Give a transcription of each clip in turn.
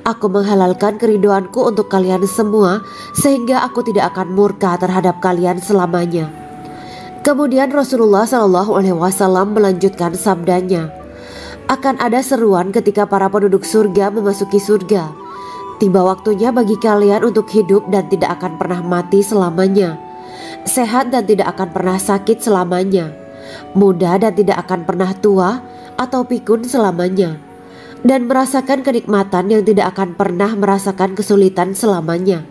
Aku menghalalkan keriduanku untuk kalian semua, sehingga aku tidak akan murka terhadap kalian selamanya. Kemudian Rasulullah SAW melanjutkan sabdanya, akan ada seruan ketika para penduduk surga memasuki surga. Tiba waktunya bagi kalian untuk hidup dan tidak akan pernah mati selamanya, sehat dan tidak akan pernah sakit selamanya, muda dan tidak akan pernah tua atau pikun selamanya, dan merasakan kenikmatan yang tidak akan pernah merasakan kesulitan selamanya.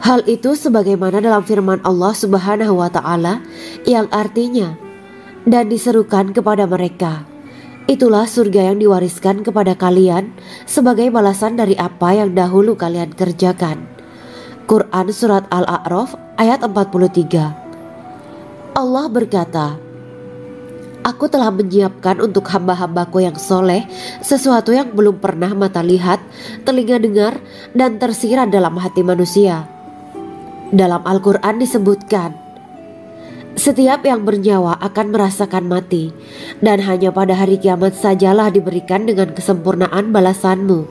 Hal itu sebagaimana dalam firman Allah Subhanahu wa Ta'ala yang artinya, dan diserukan kepada mereka, itulah surga yang diwariskan kepada kalian sebagai balasan dari apa yang dahulu kalian kerjakan. Quran Surat Al-A'raf ayat 43. Allah berkata, aku telah menyiapkan untuk hamba-hambaku yang soleh sesuatu yang belum pernah mata lihat, telinga dengar, dan tersirat dalam hati manusia. Dalam Al-Quran disebutkan, setiap yang bernyawa akan merasakan mati, dan hanya pada hari kiamat sajalah diberikan dengan kesempurnaan balasanmu.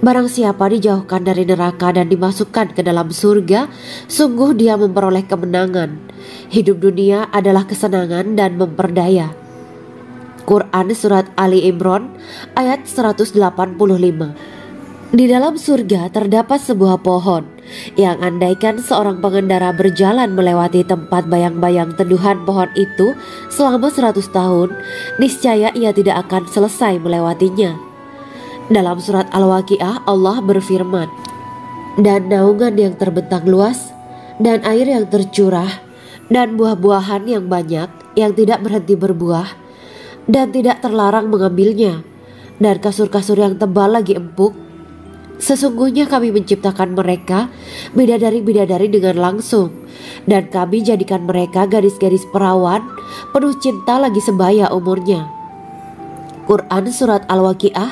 Barang siapa dijauhkan dari neraka dan dimasukkan ke dalam surga, sungguh dia memperoleh kemenangan. Hidup dunia adalah kesenangan dan memperdaya. Quran Surat Ali Imran ayat 185. Di dalam surga terdapat sebuah pohon yang andaikan seorang pengendara berjalan melewati tempat bayang-bayang teduhan pohon itu selama 100 tahun, niscaya ia tidak akan selesai melewatinya. Dalam surat Al-Waqiah Allah berfirman, dan naungan yang terbentang luas, dan air yang tercurah, dan buah-buahan yang banyak yang tidak berhenti berbuah, dan tidak terlarang mengambilnya, dan kasur-kasur yang tebal lagi empuk. Sesungguhnya kami menciptakan mereka bidadari-bidadari dengan langsung, dan kami jadikan mereka gadis-gadis perawan penuh cinta lagi sebaya umurnya. Quran Surat Al-Waqiah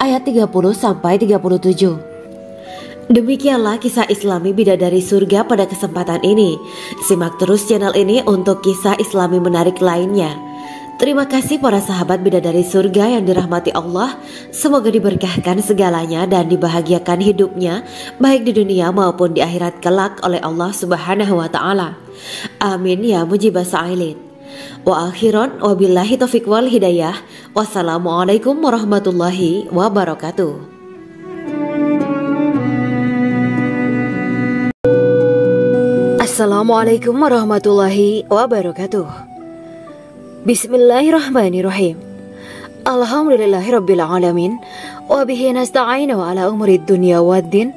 ayat 30-37. Demikianlah kisah Islami bidadari surga pada kesempatan ini. Simak terus channel ini untuk kisah Islami menarik lainnya. Terima kasih para sahabat bidadari surga yang dirahmati Allah. Semoga diberkahkan segalanya dan dibahagiakan hidupnya, baik di dunia maupun di akhirat kelak oleh Allah Subhanahu wa Ta'ala. Amin ya mujibah sa'ilin. Wa akhiran wabillahi taufiq wal hidayah. Wassalamualaikum warahmatullahi wabarakatuh. Assalamualaikum warahmatullahi wabarakatuh. Bismillahirrahmanirrahim. Alhamdulillahirabbil alamin wa bihi nasta'inu ala umuri dunya waddin.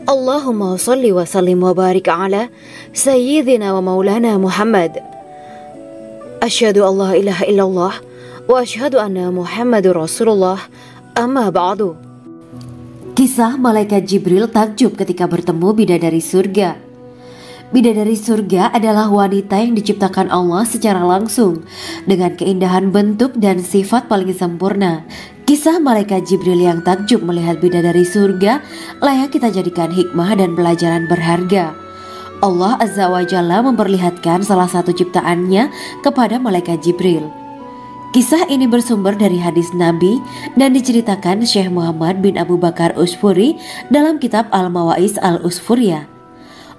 Allahumma shalli wa sallim wa barik ala sayyidina wa maulana Muhammad. Asyhadu an la ilaha illallah wa asyhadu anna Muhammadur Rasulullah. Amma ba'du. Kisah malaikat Jibril takjub ketika bertemu bidadari surga. Bidadari surga adalah wanita yang diciptakan Allah secara langsung dengan keindahan bentuk dan sifat paling sempurna. Kisah malaikat Jibril yang takjub melihat bidadari surga layak kita jadikan hikmah dan pelajaran berharga. Allah Azza wa Jalla memperlihatkan salah satu ciptaannya kepada malaikat Jibril. Kisah ini bersumber dari hadis Nabi dan diceritakan Syekh Muhammad bin Abu Bakar Usfuri dalam kitab Al-Mawaiz Al-Usfuriyah.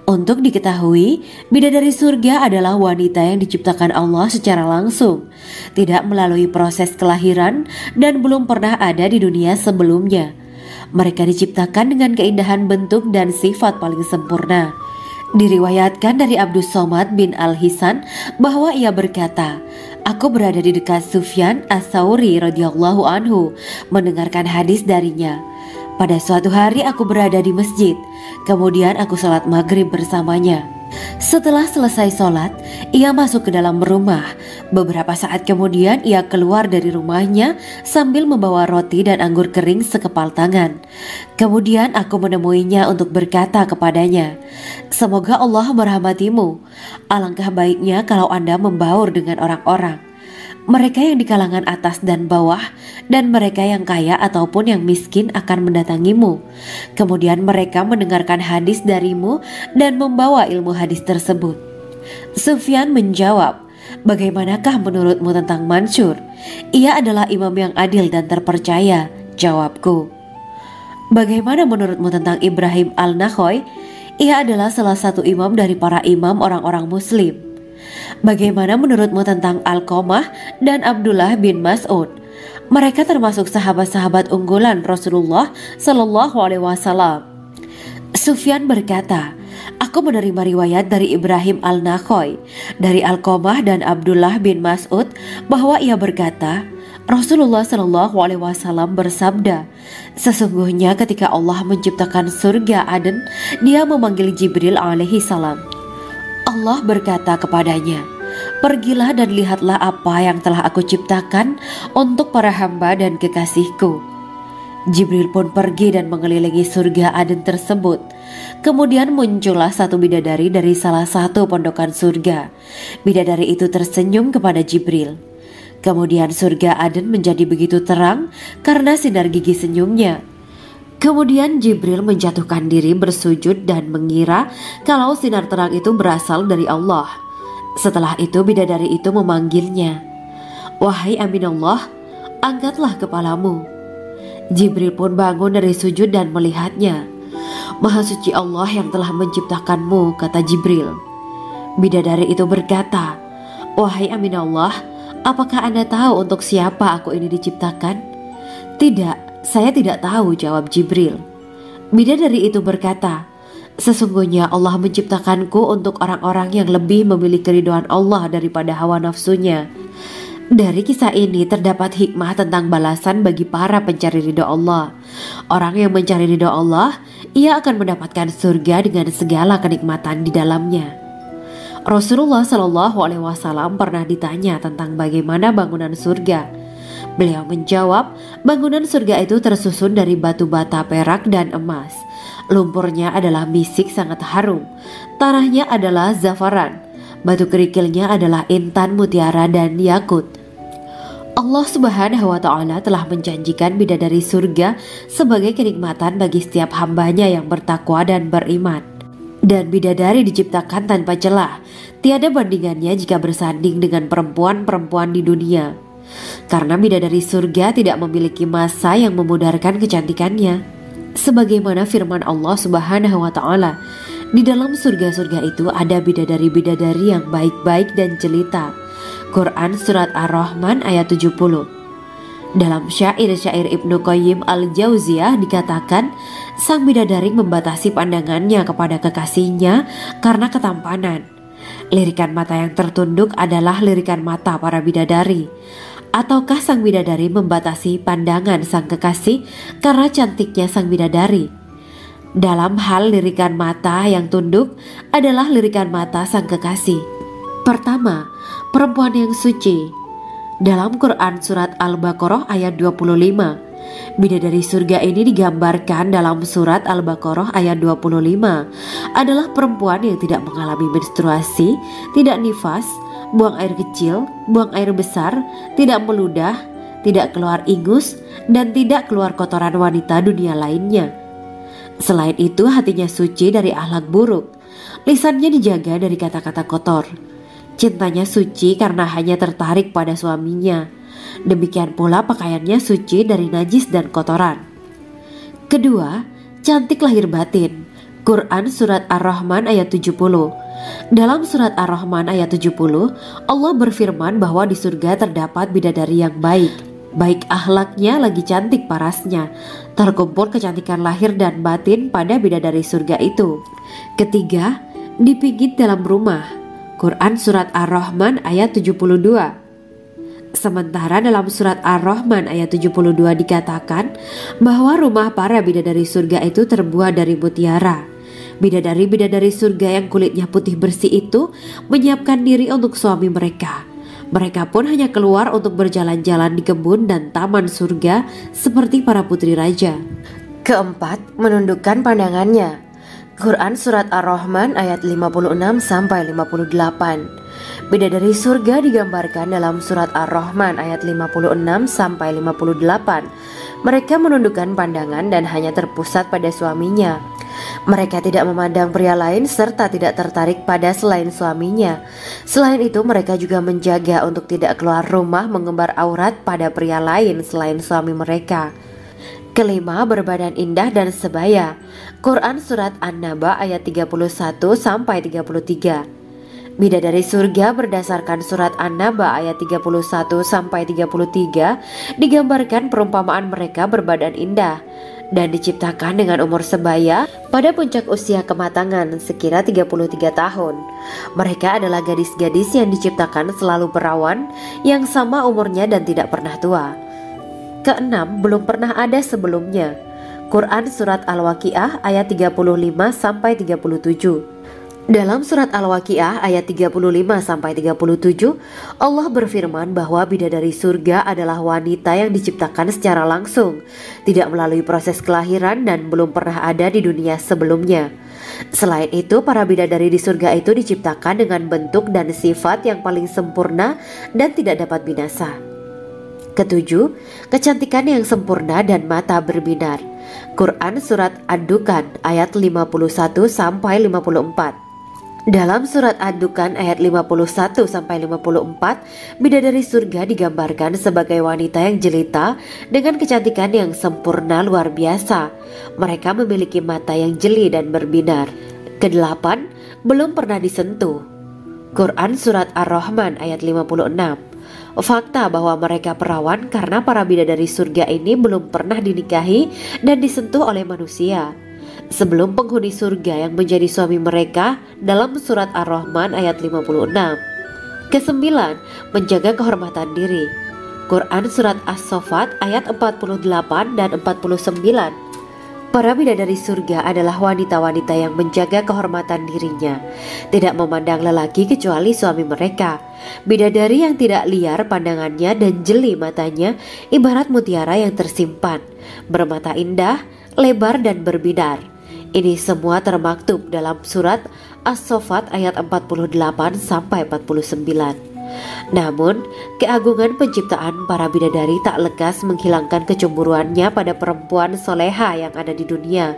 Untuk diketahui, bidadari surga adalah wanita yang diciptakan Allah secara langsung, tidak melalui proses kelahiran dan belum pernah ada di dunia sebelumnya. Mereka diciptakan dengan keindahan bentuk dan sifat paling sempurna. Diriwayatkan dari Abdus Somad bin Al-Hisan bahwa ia berkata, aku berada di dekat Sufyan As-Sauri radhiyallahu anhu mendengarkan hadis darinya. Pada suatu hari aku berada di masjid, kemudian aku sholat maghrib bersamanya. Setelah selesai sholat, ia masuk ke dalam rumah. Beberapa saat kemudian ia keluar dari rumahnya sambil membawa roti dan anggur kering sekepal tangan. Kemudian aku menemuinya untuk berkata kepadanya, semoga Allah merahmatimu. Alangkah baiknya kalau Anda membaur dengan orang-orang, mereka yang di kalangan atas dan bawah, dan mereka yang kaya ataupun yang miskin akan mendatangimu. Kemudian mereka mendengarkan hadis darimu dan membawa ilmu hadis tersebut. Sufyan menjawab, bagaimanakah menurutmu tentang Mansur? Ia adalah imam yang adil dan terpercaya, jawabku. Bagaimana menurutmu tentang Ibrahim Al-Nakhoy? Ia adalah salah satu imam dari para imam orang-orang muslim. Bagaimana menurutmu tentang Alqamah dan Abdullah bin Mas'ud? Mereka termasuk sahabat-sahabat unggulan Rasulullah Shallallahu Alaihi Wasallam. Sufyan berkata, aku menerima riwayat dari Ibrahim Al-Nakhoy, dari Alqamah dan Abdullah bin Mas'ud bahwa ia berkata, Rasulullah Shallallahu Alaihi Wasallam bersabda, sesungguhnya ketika Allah menciptakan surga Aden, Dia memanggil Jibril alaihi salam. Allah berkata kepadanya, pergilah dan lihatlah apa yang telah aku ciptakan untuk para hamba dan kekasihku. Jibril pun pergi dan mengelilingi surga Aden tersebut. Kemudian muncullah satu bidadari dari salah satu pondokan surga. Bidadari itu tersenyum kepada Jibril. Kemudian surga Aden menjadi begitu terang karena sinar gigi senyumnya. Kemudian Jibril menjatuhkan diri bersujud dan mengira kalau sinar terang itu berasal dari Allah. Setelah itu bidadari itu memanggilnya, wahai Aminullah, angkatlah kepalamu. Jibril pun bangun dari sujud dan melihatnya. Maha suci Allah yang telah menciptakanmu, kata Jibril. Bidadari itu berkata, wahai Aminullah, apakah Anda tahu untuk siapa aku ini diciptakan? Tidak, saya tidak tahu, jawab Jibril. Bidadari itu berkata, sesungguhnya Allah menciptakanku untuk orang-orang yang lebih memilih keridhaan Allah daripada hawa nafsunya. Dari kisah ini terdapat hikmah tentang balasan bagi para pencari ridho Allah. Orang yang mencari ridho Allah, ia akan mendapatkan surga dengan segala kenikmatan di dalamnya. Rasulullah Shallallahu Alaihi Wasallam pernah ditanya tentang bagaimana bangunan surga. Beliau menjawab, bangunan surga itu tersusun dari batu bata, perak, dan emas. Lumpurnya adalah misik sangat harum. Tanahnya adalah zafaran. Batu kerikilnya adalah intan, mutiara, dan yakut. Allah Subhanahu wa Ta'ala telah menjanjikan bidadari surga sebagai kenikmatan bagi setiap hambanya yang bertakwa dan beriman. Dan bidadari diciptakan tanpa celah, tiada bandingannya jika bersanding dengan perempuan-perempuan di dunia. Karena bidadari surga tidak memiliki masa yang memudarkan kecantikannya. Sebagaimana firman Allah Subhanahu wa Ta'ala, di dalam surga-surga itu ada bidadari-bidadari yang baik-baik dan jelita. Quran Surat Ar-Rahman ayat 70. Dalam syair-syair Ibnu Qayyim Al-Jauziyah dikatakan, sang bidadari membatasi pandangannya kepada kekasihnya karena ketampanan. Lirikan mata yang tertunduk adalah lirikan mata para bidadari. Ataukah sang bidadari membatasi pandangan sang kekasih karena cantiknya sang bidadari? Dalam hal lirikan mata yang tunduk adalah lirikan mata sang kekasih. Pertama, perempuan yang suci. Dalam Quran Surat Al-Baqarah ayat 25, bidadari surga ini digambarkan dalam Surat Al-Baqarah ayat 25 adalah perempuan yang tidak mengalami menstruasi, tidak nifas, buang air kecil, buang air besar, tidak meludah, tidak keluar ingus, dan tidak keluar kotoran wanita dunia lainnya. Selain itu hatinya suci dari akhlak buruk, lisannya dijaga dari kata-kata kotor. Cintanya suci karena hanya tertarik pada suaminya. Demikian pula pakaiannya suci dari najis dan kotoran. Kedua, cantik lahir batin. Quran Surat Ar-Rahman ayat 70. Dalam Surat Ar-Rahman ayat 70, Allah berfirman bahwa di surga terdapat bidadari yang baik. Baik akhlaknya lagi cantik parasnya. Terkumpul kecantikan lahir dan batin pada bidadari surga itu. Ketiga, dipijit dalam rumah. Quran Surat Ar-Rahman ayat 72. Sementara dalam Surat Ar-Rahman ayat 72 dikatakan bahwa rumah para bidadari surga itu terbuat dari mutiara. Bidadari-bidadari surga yang kulitnya putih bersih itu menyiapkan diri untuk suami mereka. Mereka pun hanya keluar untuk berjalan-jalan di kebun dan taman surga seperti para putri raja. Keempat, menundukkan pandangannya. Quran Surat Ar-Rahman ayat 56-58. Bidadari surga digambarkan dalam Surat Ar-Rahman ayat 56-58. Mereka menundukkan pandangan dan hanya terpusat pada suaminya. Mereka tidak memandang pria lain serta tidak tertarik pada selain suaminya. Selain itu mereka juga menjaga untuk tidak keluar rumah mengembar aurat pada pria lain selain suami mereka. Kelima, berbadan indah dan sebaya. Quran Surat An-Naba ayat 31-33. Bidadari surga berdasarkan Surat An-Naba ayat 31-33 digambarkan perumpamaan mereka berbadan indah dan diciptakan dengan umur sebaya pada puncak usia kematangan sekira 33 tahun. Mereka adalah gadis-gadis yang diciptakan selalu perawan, yang sama umurnya dan tidak pernah tua. Keenam, belum pernah ada sebelumnya. Quran Surat Al-Waqiah ayat 35-37. Dalam Surat Al-Waqiah ayat 35-37, Allah berfirman bahwa bidadari surga adalah wanita yang diciptakan secara langsung, tidak melalui proses kelahiran dan belum pernah ada di dunia sebelumnya. Selain itu, para bidadari di surga itu diciptakan dengan bentuk dan sifat yang paling sempurna dan tidak dapat binasa. Ketujuh, kecantikan yang sempurna dan mata berbinar. Quran Surat Ad-Dukhan ayat 51-54. Dalam Surat Ad-Dukhan ayat 51-54, bidadari surga digambarkan sebagai wanita yang jelita dengan kecantikan yang sempurna luar biasa. Mereka memiliki mata yang jeli dan berbinar. Kedelapan, belum pernah disentuh. Quran Surat Ar-Rahman ayat 56. Fakta bahwa mereka perawan karena para bidadari surga ini belum pernah dinikahi dan disentuh oleh manusia sebelum penghuni surga yang menjadi suami mereka dalam Surat Ar-Rahman ayat 56. Kesembilan, menjaga kehormatan diri. Quran Surat As-Saffat ayat 48 dan 49. Para bidadari surga adalah wanita-wanita yang menjaga kehormatan dirinya, tidak memandang lelaki kecuali suami mereka. Bidadari yang tidak liar pandangannya dan jeli matanya ibarat mutiara yang tersimpan, bermata indah, lebar dan berbinar. Ini semua termaktub dalam Surat As-Saffat ayat 48-49. Namun, keagungan penciptaan para bidadari tak lekas menghilangkan kecemburuannya pada perempuan soleha yang ada di dunia.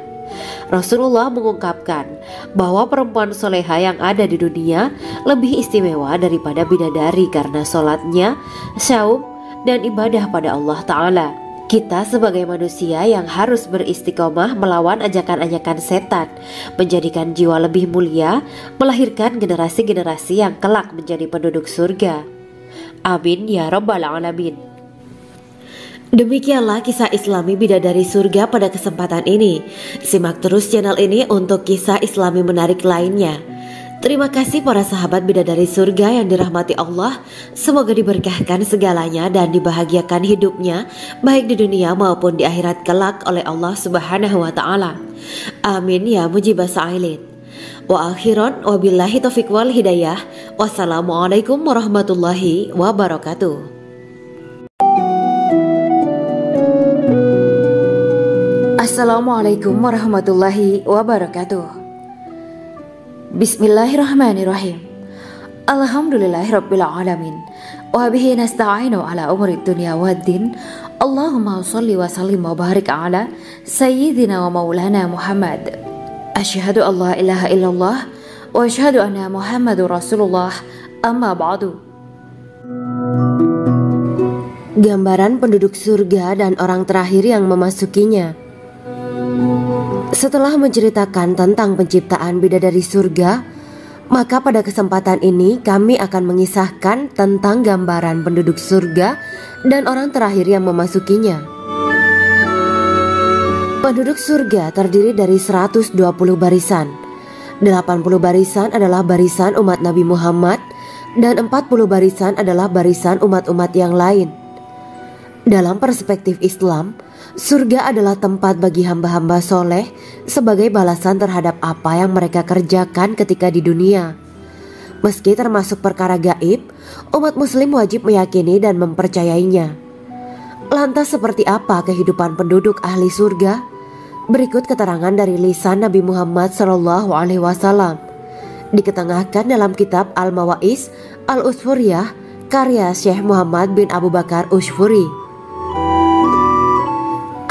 Rasulullah mengungkapkan bahwa perempuan soleha yang ada di dunia lebih istimewa daripada bidadari karena sholatnya, syaum, dan ibadah pada Allah Ta'ala. Kita sebagai manusia yang harus beristiqomah melawan ajakan-ajakan setan, menjadikan jiwa lebih mulia, melahirkan generasi-generasi yang kelak menjadi penduduk surga. Amin ya Rabbal Alamin. Demikianlah kisah Islami bidadari surga pada kesempatan ini. Simak terus channel ini untuk kisah Islami menarik lainnya. Terima kasih para sahabat bidadari surga yang dirahmati Allah. Semoga diberkahkan segalanya dan dibahagiakan hidupnya baik di dunia maupun di akhirat kelak oleh Allah Subhanahu wa Ta'ala. Amin ya mujibah sa'ilin. Wa akhiran wabillahi taufiq wal hidayah. Wassalamualaikum warahmatullahi wabarakatuh. Assalamualaikum warahmatullahi wabarakatuh. Bismillahirrahmanirrahim. Alhamdulillahirabbil alamin. Wa bihi nasta'inu ala umuri dunya waddin. Allahumma shalli wa sallim wa barik ala sayyidina wa maulana Muhammad. Asyhadu an la ilaha illallah wa asyhadu anna Muhammadur Rasulullah. Amma ba'du. Gambaran penduduk surga dan orang terakhir yang memasukinya. Setelah menceritakan tentang penciptaan bidadari surga, maka pada kesempatan ini kami akan mengisahkan tentang gambaran penduduk surga dan orang terakhir yang memasukinya. Penduduk surga terdiri dari 120 barisan. 80 barisan adalah barisan umat Nabi Muhammad dan 40 barisan adalah barisan umat-umat yang lain. Dalam perspektif Islam, surga adalah tempat bagi hamba-hamba soleh sebagai balasan terhadap apa yang mereka kerjakan ketika di dunia. Meski termasuk perkara gaib, umat muslim wajib meyakini dan mempercayainya. Lantas seperti apa kehidupan penduduk ahli surga? Berikut keterangan dari lisan Nabi Muhammad SAW, diketengahkan dalam kitab Al-Mawaiz Al-Usfuriyah karya Syekh Muhammad bin Abu Bakar Ushfuri.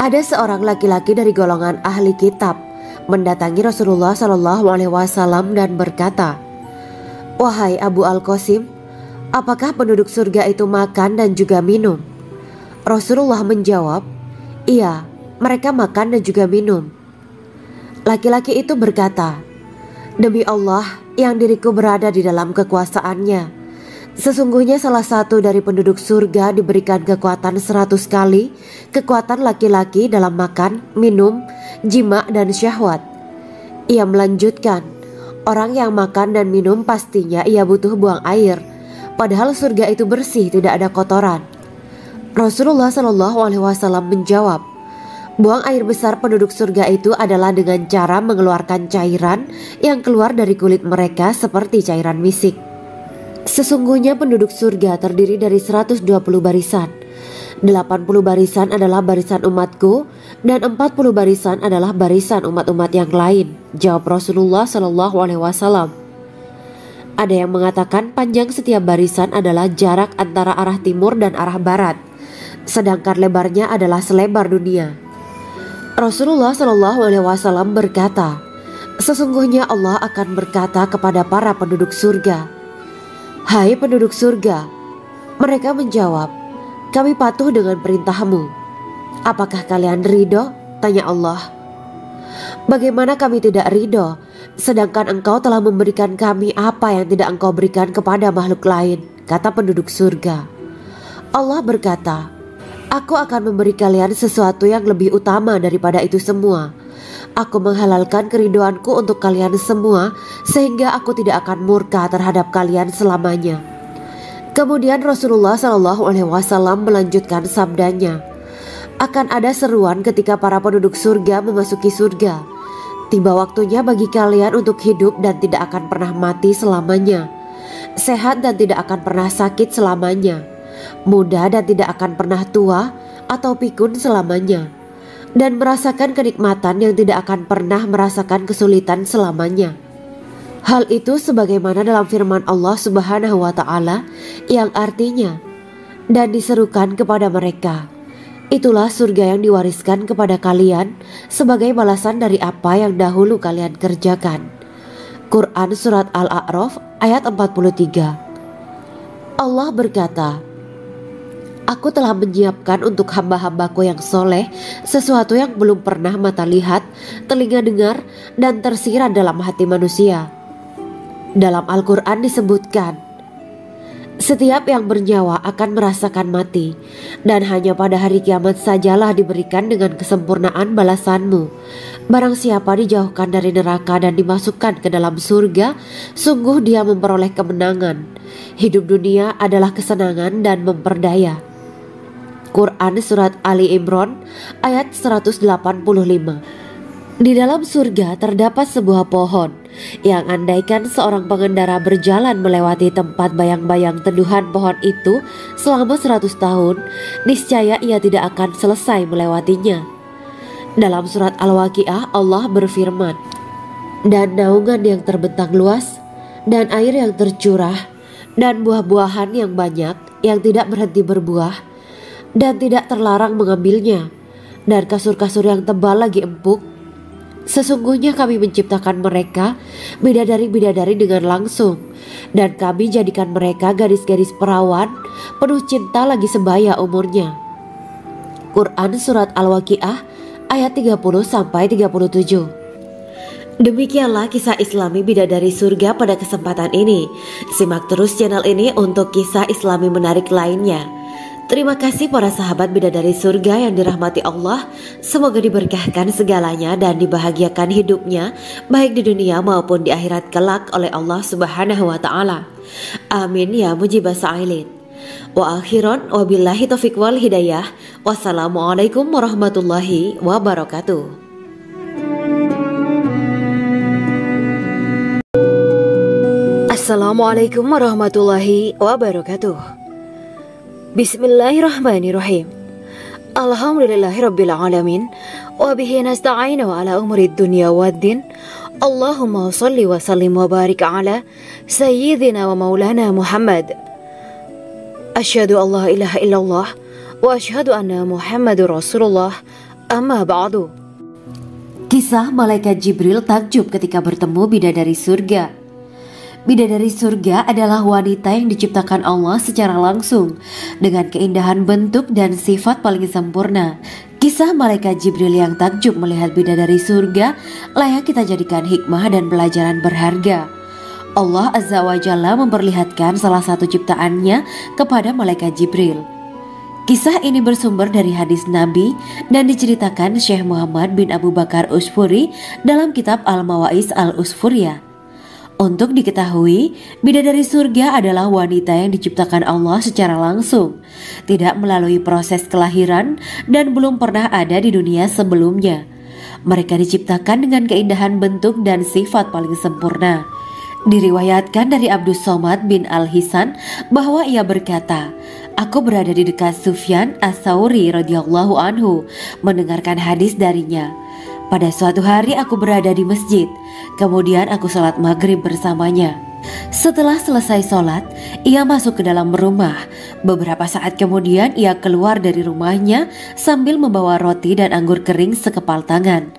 Ada seorang laki-laki dari golongan ahli kitab mendatangi Rasulullah SAW dan berkata, "Wahai Abu Al-Qasim, apakah penduduk surga itu makan dan juga minum?" Rasulullah menjawab, "Iya, mereka makan dan juga minum. Laki-laki itu berkata, "Demi Allah yang diriku berada di dalam kekuasaannya, sesungguhnya salah satu dari penduduk surga diberikan kekuatan 100 kali kekuatan laki-laki dalam makan, minum, jima dan syahwat." Ia melanjutkan, "Orang yang makan dan minum pastinya ia butuh buang air, padahal surga itu bersih, tidak ada kotoran." Rasulullah SAW menjawab, "Buang air besar penduduk surga itu adalah dengan cara mengeluarkan cairan yang keluar dari kulit mereka seperti cairan misik. Sesungguhnya penduduk surga terdiri dari 120 barisan. 80 barisan adalah barisan umatku dan 40 barisan adalah barisan umat-umat yang lain," jawab Rasulullah SAW. Ada yang mengatakan panjang setiap barisan adalah jarak antara arah timur dan arah barat, sedangkan lebarnya adalah selebar dunia. Rasulullah SAW berkata, "Sesungguhnya Allah akan berkata kepada para penduduk surga, 'Hai penduduk surga,' mereka menjawab, 'Kami patuh dengan perintahmu.' 'Apakah kalian ridho?' tanya Allah. 'Bagaimana kami tidak ridho, sedangkan engkau telah memberikan kami apa yang tidak engkau berikan kepada makhluk lain,' kata penduduk surga. Allah berkata, 'Aku akan memberi kalian sesuatu yang lebih utama daripada itu semua. Aku menghalalkan keridoanku untuk kalian semua, sehingga aku tidak akan murka terhadap kalian selamanya.'" Kemudian Rasulullah SAW melanjutkan sabdanya, "Akan ada seruan ketika para penduduk surga memasuki surga. Tiba waktunya bagi kalian untuk hidup dan tidak akan pernah mati selamanya, sehat dan tidak akan pernah sakit selamanya, muda dan tidak akan pernah tua atau pikun selamanya, dan merasakan kenikmatan yang tidak akan pernah merasakan kesulitan selamanya." Hal itu sebagaimana dalam firman Allah Subhanahu wa Ta'ala yang artinya, "Dan diserukan kepada mereka, itulah surga yang diwariskan kepada kalian sebagai balasan dari apa yang dahulu kalian kerjakan." Quran Surat Al-A'raf ayat 43. Allah berkata, "Aku telah menyiapkan untuk hamba-hambaku yang soleh sesuatu yang belum pernah mata lihat, telinga dengar, dan tersirat dalam hati manusia." Dalam Al-Quran disebutkan, "Setiap yang bernyawa akan merasakan mati, dan hanya pada hari kiamat sajalah diberikan dengan kesempurnaan balasanmu. Barang siapa dijauhkan dari neraka dan dimasukkan ke dalam surga, sungguh dia memperoleh kemenangan. Hidup dunia adalah kesenangan dan memperdaya." Quran Surat Ali Imran ayat 185. Di dalam surga terdapat sebuah pohon yang andaikan seorang pengendara berjalan melewati tempat bayang-bayang teduhan pohon itu selama 100 tahun, niscaya ia tidak akan selesai melewatinya. Dalam surat Al-Waqiah Allah berfirman, "Dan naungan yang terbentang luas, dan air yang tercurah, dan buah-buahan yang banyak yang tidak berhenti berbuah, dan tidak terlarang mengambilnya, dan kasur-kasur yang tebal lagi empuk. Sesungguhnya kami menciptakan mereka bidadari-bidadari dengan langsung, dan kami jadikan mereka gadis-gadis perawan penuh cinta lagi sebaya umurnya." Quran Surat Al-Waqiah ayat 30-37. Demikianlah kisah Islami bidadari surga pada kesempatan ini. Simak terus channel ini untuk kisah Islami menarik lainnya. Terima kasih para sahabat bidadari surga yang dirahmati Allah. Semoga diberkahkan segalanya dan dibahagiakan hidupnya, baik di dunia maupun di akhirat kelak oleh Allah Subhanahu wa Ta'ala. Amin ya mujibah sa'ilin. Wa akhiran wabillahi taufiq wal hidayah. Wassalamualaikum warahmatullahi wabarakatuh. Assalamualaikum warahmatullahi wabarakatuh. Bismillahirrahmanirrahim. Alhamdulillahirabbil alamin wa bihi nasta'inu ala umurid dunya waddin. Allahumma shalli wa sallim wa barik ala sayyidina wa maulana Muhammad. Asyhadu an la ilaha illallah wa asyhadu anna Muhammadur Rasulullah. Amma ba'du. Kisah malaikat Jibril takjub ketika bertemu bidadari surga. Bidadari surga adalah wanita yang diciptakan Allah secara langsung dengan keindahan bentuk dan sifat paling sempurna. Kisah malaikat Jibril yang takjub melihat bidadari surga layak kita jadikan hikmah dan pelajaran berharga. Allah Azza wa Jalla memperlihatkan salah satu ciptaannya kepada malaikat Jibril. Kisah ini bersumber dari hadis Nabi dan diceritakan Syekh Muhammad bin Abu Bakar Usfuri dalam kitab Al-Mawaiz Al-Usfuriyah. Untuk diketahui, bidadari surga adalah wanita yang diciptakan Allah secara langsung, tidak melalui proses kelahiran dan belum pernah ada di dunia sebelumnya. Mereka diciptakan dengan keindahan bentuk dan sifat paling sempurna. Diriwayatkan dari Abdus Somad bin Al-Hisan bahwa ia berkata, "Aku berada di dekat Sufyan As-Tsauri radhiyallahu anhu mendengarkan hadis darinya. Pada suatu hari aku berada di masjid, kemudian aku sholat maghrib bersamanya. Setelah selesai sholat, ia masuk ke dalam rumah. Beberapa saat kemudian ia keluar dari rumahnya sambil membawa roti dan anggur kering sekepal tangan.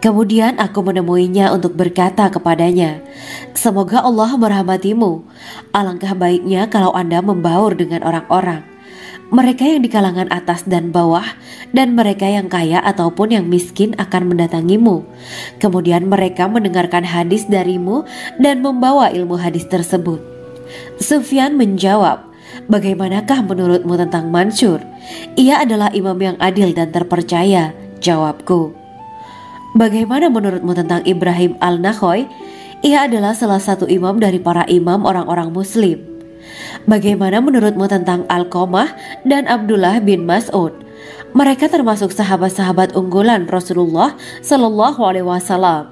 Kemudian aku menemuinya untuk berkata kepadanya, 'Semoga Allah merahmatimu. Alangkah baiknya kalau Anda membaur dengan orang-orang. Mereka yang di kalangan atas dan bawah, dan mereka yang kaya ataupun yang miskin akan mendatangimu. Kemudian mereka mendengarkan hadis darimu dan membawa ilmu hadis tersebut.' Sufyan menjawab, 'Bagaimanakah menurutmu tentang Mansur? Ia adalah imam yang adil dan terpercaya.' Jawabku. 'Bagaimana menurutmu tentang Ibrahim Al-Nakhoy? Ia adalah salah satu imam dari para imam orang-orang muslim.' 'Bagaimana menurutmu tentang Alqamah dan Abdullah bin Mas'ud? Mereka termasuk sahabat-sahabat unggulan Rasulullah Sallallahu Alaihi Wasallam.'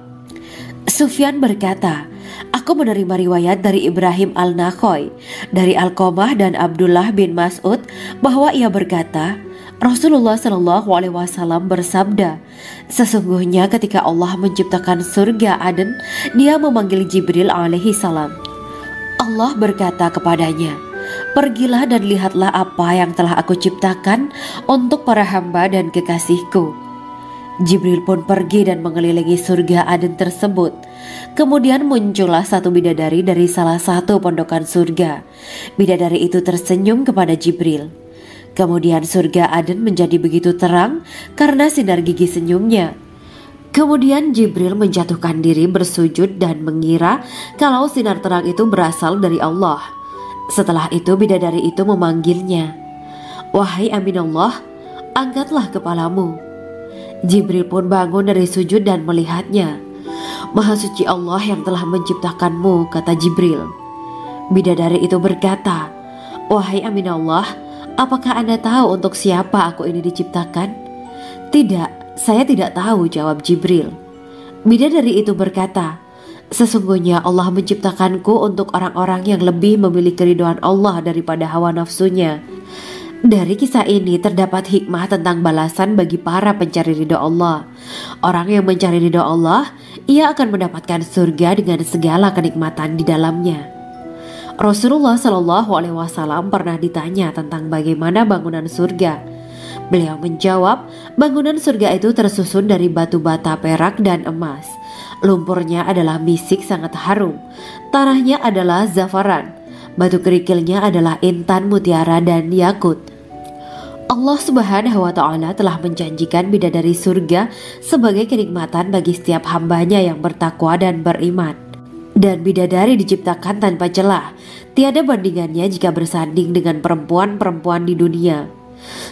Sufyan berkata, 'Aku menerima riwayat dari Ibrahim Al-Nakhoy, dari Alqamah dan Abdullah bin Mas'ud bahwa ia berkata, Rasulullah Sallallahu Alaihi Wasallam bersabda, sesungguhnya ketika Allah menciptakan surga Aden, Dia memanggil Jibril alaihi salam. Allah berkata kepadanya, pergilah dan lihatlah apa yang telah aku ciptakan untuk para hamba dan kekasihku. Jibril pun pergi dan mengelilingi surga Aden tersebut. Kemudian muncullah satu bidadari dari salah satu pondokan surga. Bidadari itu tersenyum kepada Jibril. Kemudian surga Aden menjadi begitu terang karena sinar gigi senyumnya. Kemudian Jibril menjatuhkan diri bersujud dan mengira kalau sinar terang itu berasal dari Allah. Setelah itu bidadari itu memanggilnya, wahai Aminullah, angkatlah kepalamu. Jibril pun bangun dari sujud dan melihatnya. Maha suci Allah yang telah menciptakanmu, kata Jibril. Bidadari itu berkata, wahai Aminullah, apakah Anda tahu untuk siapa aku ini diciptakan? Tidak. Saya tidak tahu, jawab Jibril. Bidadari itu berkata, sesungguhnya Allah menciptakanku untuk orang-orang yang lebih memilih keridhaan Allah daripada hawa nafsunya. Dari kisah ini terdapat hikmah tentang balasan bagi para pencari ridho Allah. Orang yang mencari ridho Allah, ia akan mendapatkan surga dengan segala kenikmatan di dalamnya. Rasulullah Shallallahu Alaihi Wasallam pernah ditanya tentang bagaimana bangunan surga. Beliau menjawab, bangunan surga itu tersusun dari batu bata, perak, dan emas. Lumpurnya adalah misik sangat harum. Tanahnya adalah zafaran. Batu kerikilnya adalah intan, mutiara, dan yakut. Allah Subhanahu wa Ta'ala telah menjanjikan bidadari surga sebagai kenikmatan bagi setiap hambanya yang bertakwa dan beriman. Dan bidadari diciptakan tanpa celah. Tiada bandingannya jika bersanding dengan perempuan-perempuan di dunia.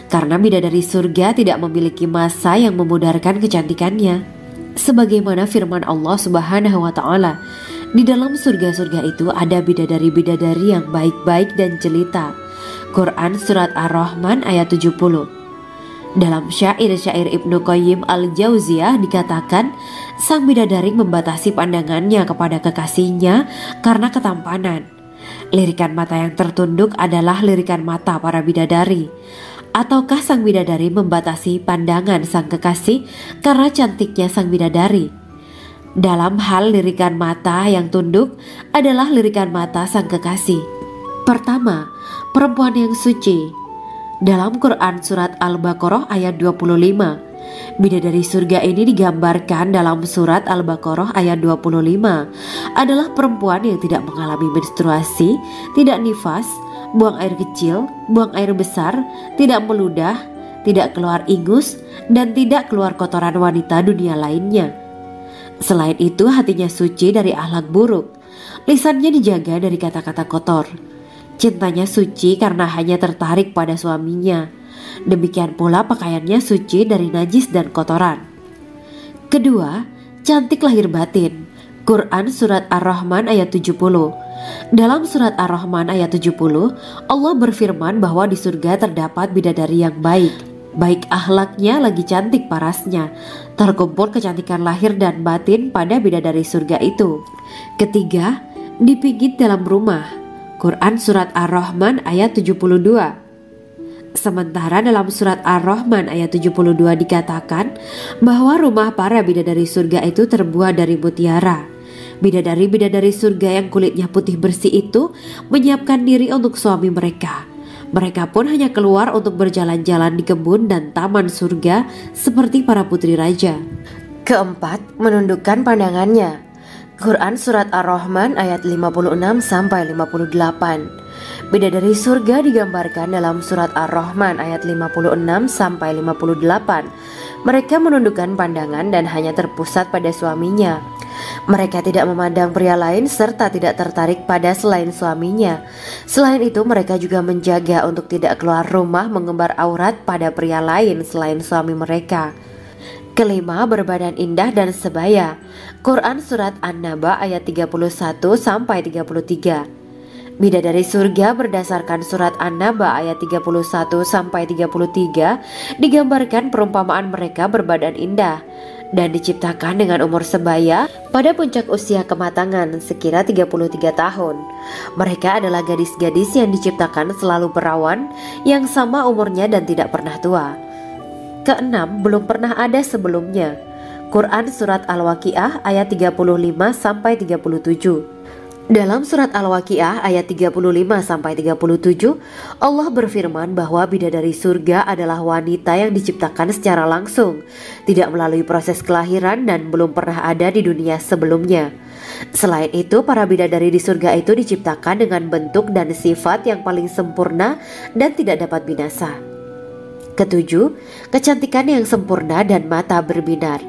Karena bidadari surga tidak memiliki masa yang memudarkan kecantikannya. Sebagaimana firman Allah Subhanahu wa Ta'ala, di dalam surga-surga itu ada bidadari-bidadari yang baik-baik dan jelita. Quran Surat Ar-Rahman ayat 70. Dalam syair-syair Ibnu Qayyim Al-Jauziyah dikatakan, sang bidadari membatasi pandangannya kepada kekasihnya karena ketampanan. Lirikan mata yang tertunduk adalah lirikan mata para bidadari. Ataukah sang bidadari membatasi pandangan sang kekasih karena cantiknya sang bidadari? Dalam hal lirikan mata yang tunduk adalah lirikan mata sang kekasih. Pertama, perempuan yang suci. Dalam Quran Surat Al-Baqarah ayat 25, Bidadari surga ini digambarkan dalam surat Al-Baqarah ayat 25 adalah perempuan yang tidak mengalami menstruasi, tidak nifas, buang air kecil, buang air besar, tidak meludah, tidak keluar ingus, dan tidak keluar kotoran wanita dunia lainnya. Selain itu, hatinya suci dari akhlak buruk, lisannya dijaga dari kata-kata kotor. Cintanya suci karena hanya tertarik pada suaminya. Demikian pula pakaiannya suci dari najis dan kotoran. Kedua, cantik lahir batin. Quran surat Ar-Rahman ayat 70. Dalam surat Ar-Rahman ayat 70, Allah berfirman bahwa di surga terdapat bidadari yang baik. Baik akhlaknya lagi cantik parasnya. Terkumpul kecantikan lahir dan batin pada bidadari surga itu. Ketiga, dipijit dalam rumah. Quran surat Ar-Rahman ayat 72. Sementara dalam surat Ar-Rahman ayat 72 dikatakan bahwa rumah para bidadari surga itu terbuat dari mutiara. Bidadari-bidadari surga yang kulitnya putih bersih itu menyiapkan diri untuk suami mereka. Mereka pun hanya keluar untuk berjalan-jalan di kebun dan taman surga seperti para putri raja. Keempat, menundukkan pandangannya. Quran surat Ar-Rahman ayat 56-58. Bidadari surga digambarkan dalam surat Ar-Rahman ayat 56-58. Mereka menundukkan pandangan dan hanya terpusat pada suaminya. Mereka tidak memandang pria lain serta tidak tertarik pada selain suaminya. Selain itu, mereka juga menjaga untuk tidak keluar rumah mengembar aurat pada pria lain selain suami mereka. Kelima, berbadan indah dan sebaya. Quran surat An-Naba ayat 31-33. Bidadari surga berdasarkan surat An-Naba ayat 31-33 digambarkan perumpamaan mereka berbadan indah dan diciptakan dengan umur sebaya pada puncak usia kematangan sekira 33 tahun. Mereka adalah gadis-gadis yang diciptakan selalu perawan yang sama umurnya dan tidak pernah tua. Keenam, belum pernah ada sebelumnya. Quran surat Al-Waqiah ayat 35-37. Dalam surat Al-Waqiah ayat 35-37, Allah berfirman bahwa bidadari surga adalah wanita yang diciptakan secara langsung, tidak melalui proses kelahiran dan belum pernah ada di dunia sebelumnya. Selain itu, para bidadari di surga itu diciptakan dengan bentuk dan sifat yang paling sempurna dan tidak dapat binasa. Ketujuh, kecantikan yang sempurna dan mata berbinar.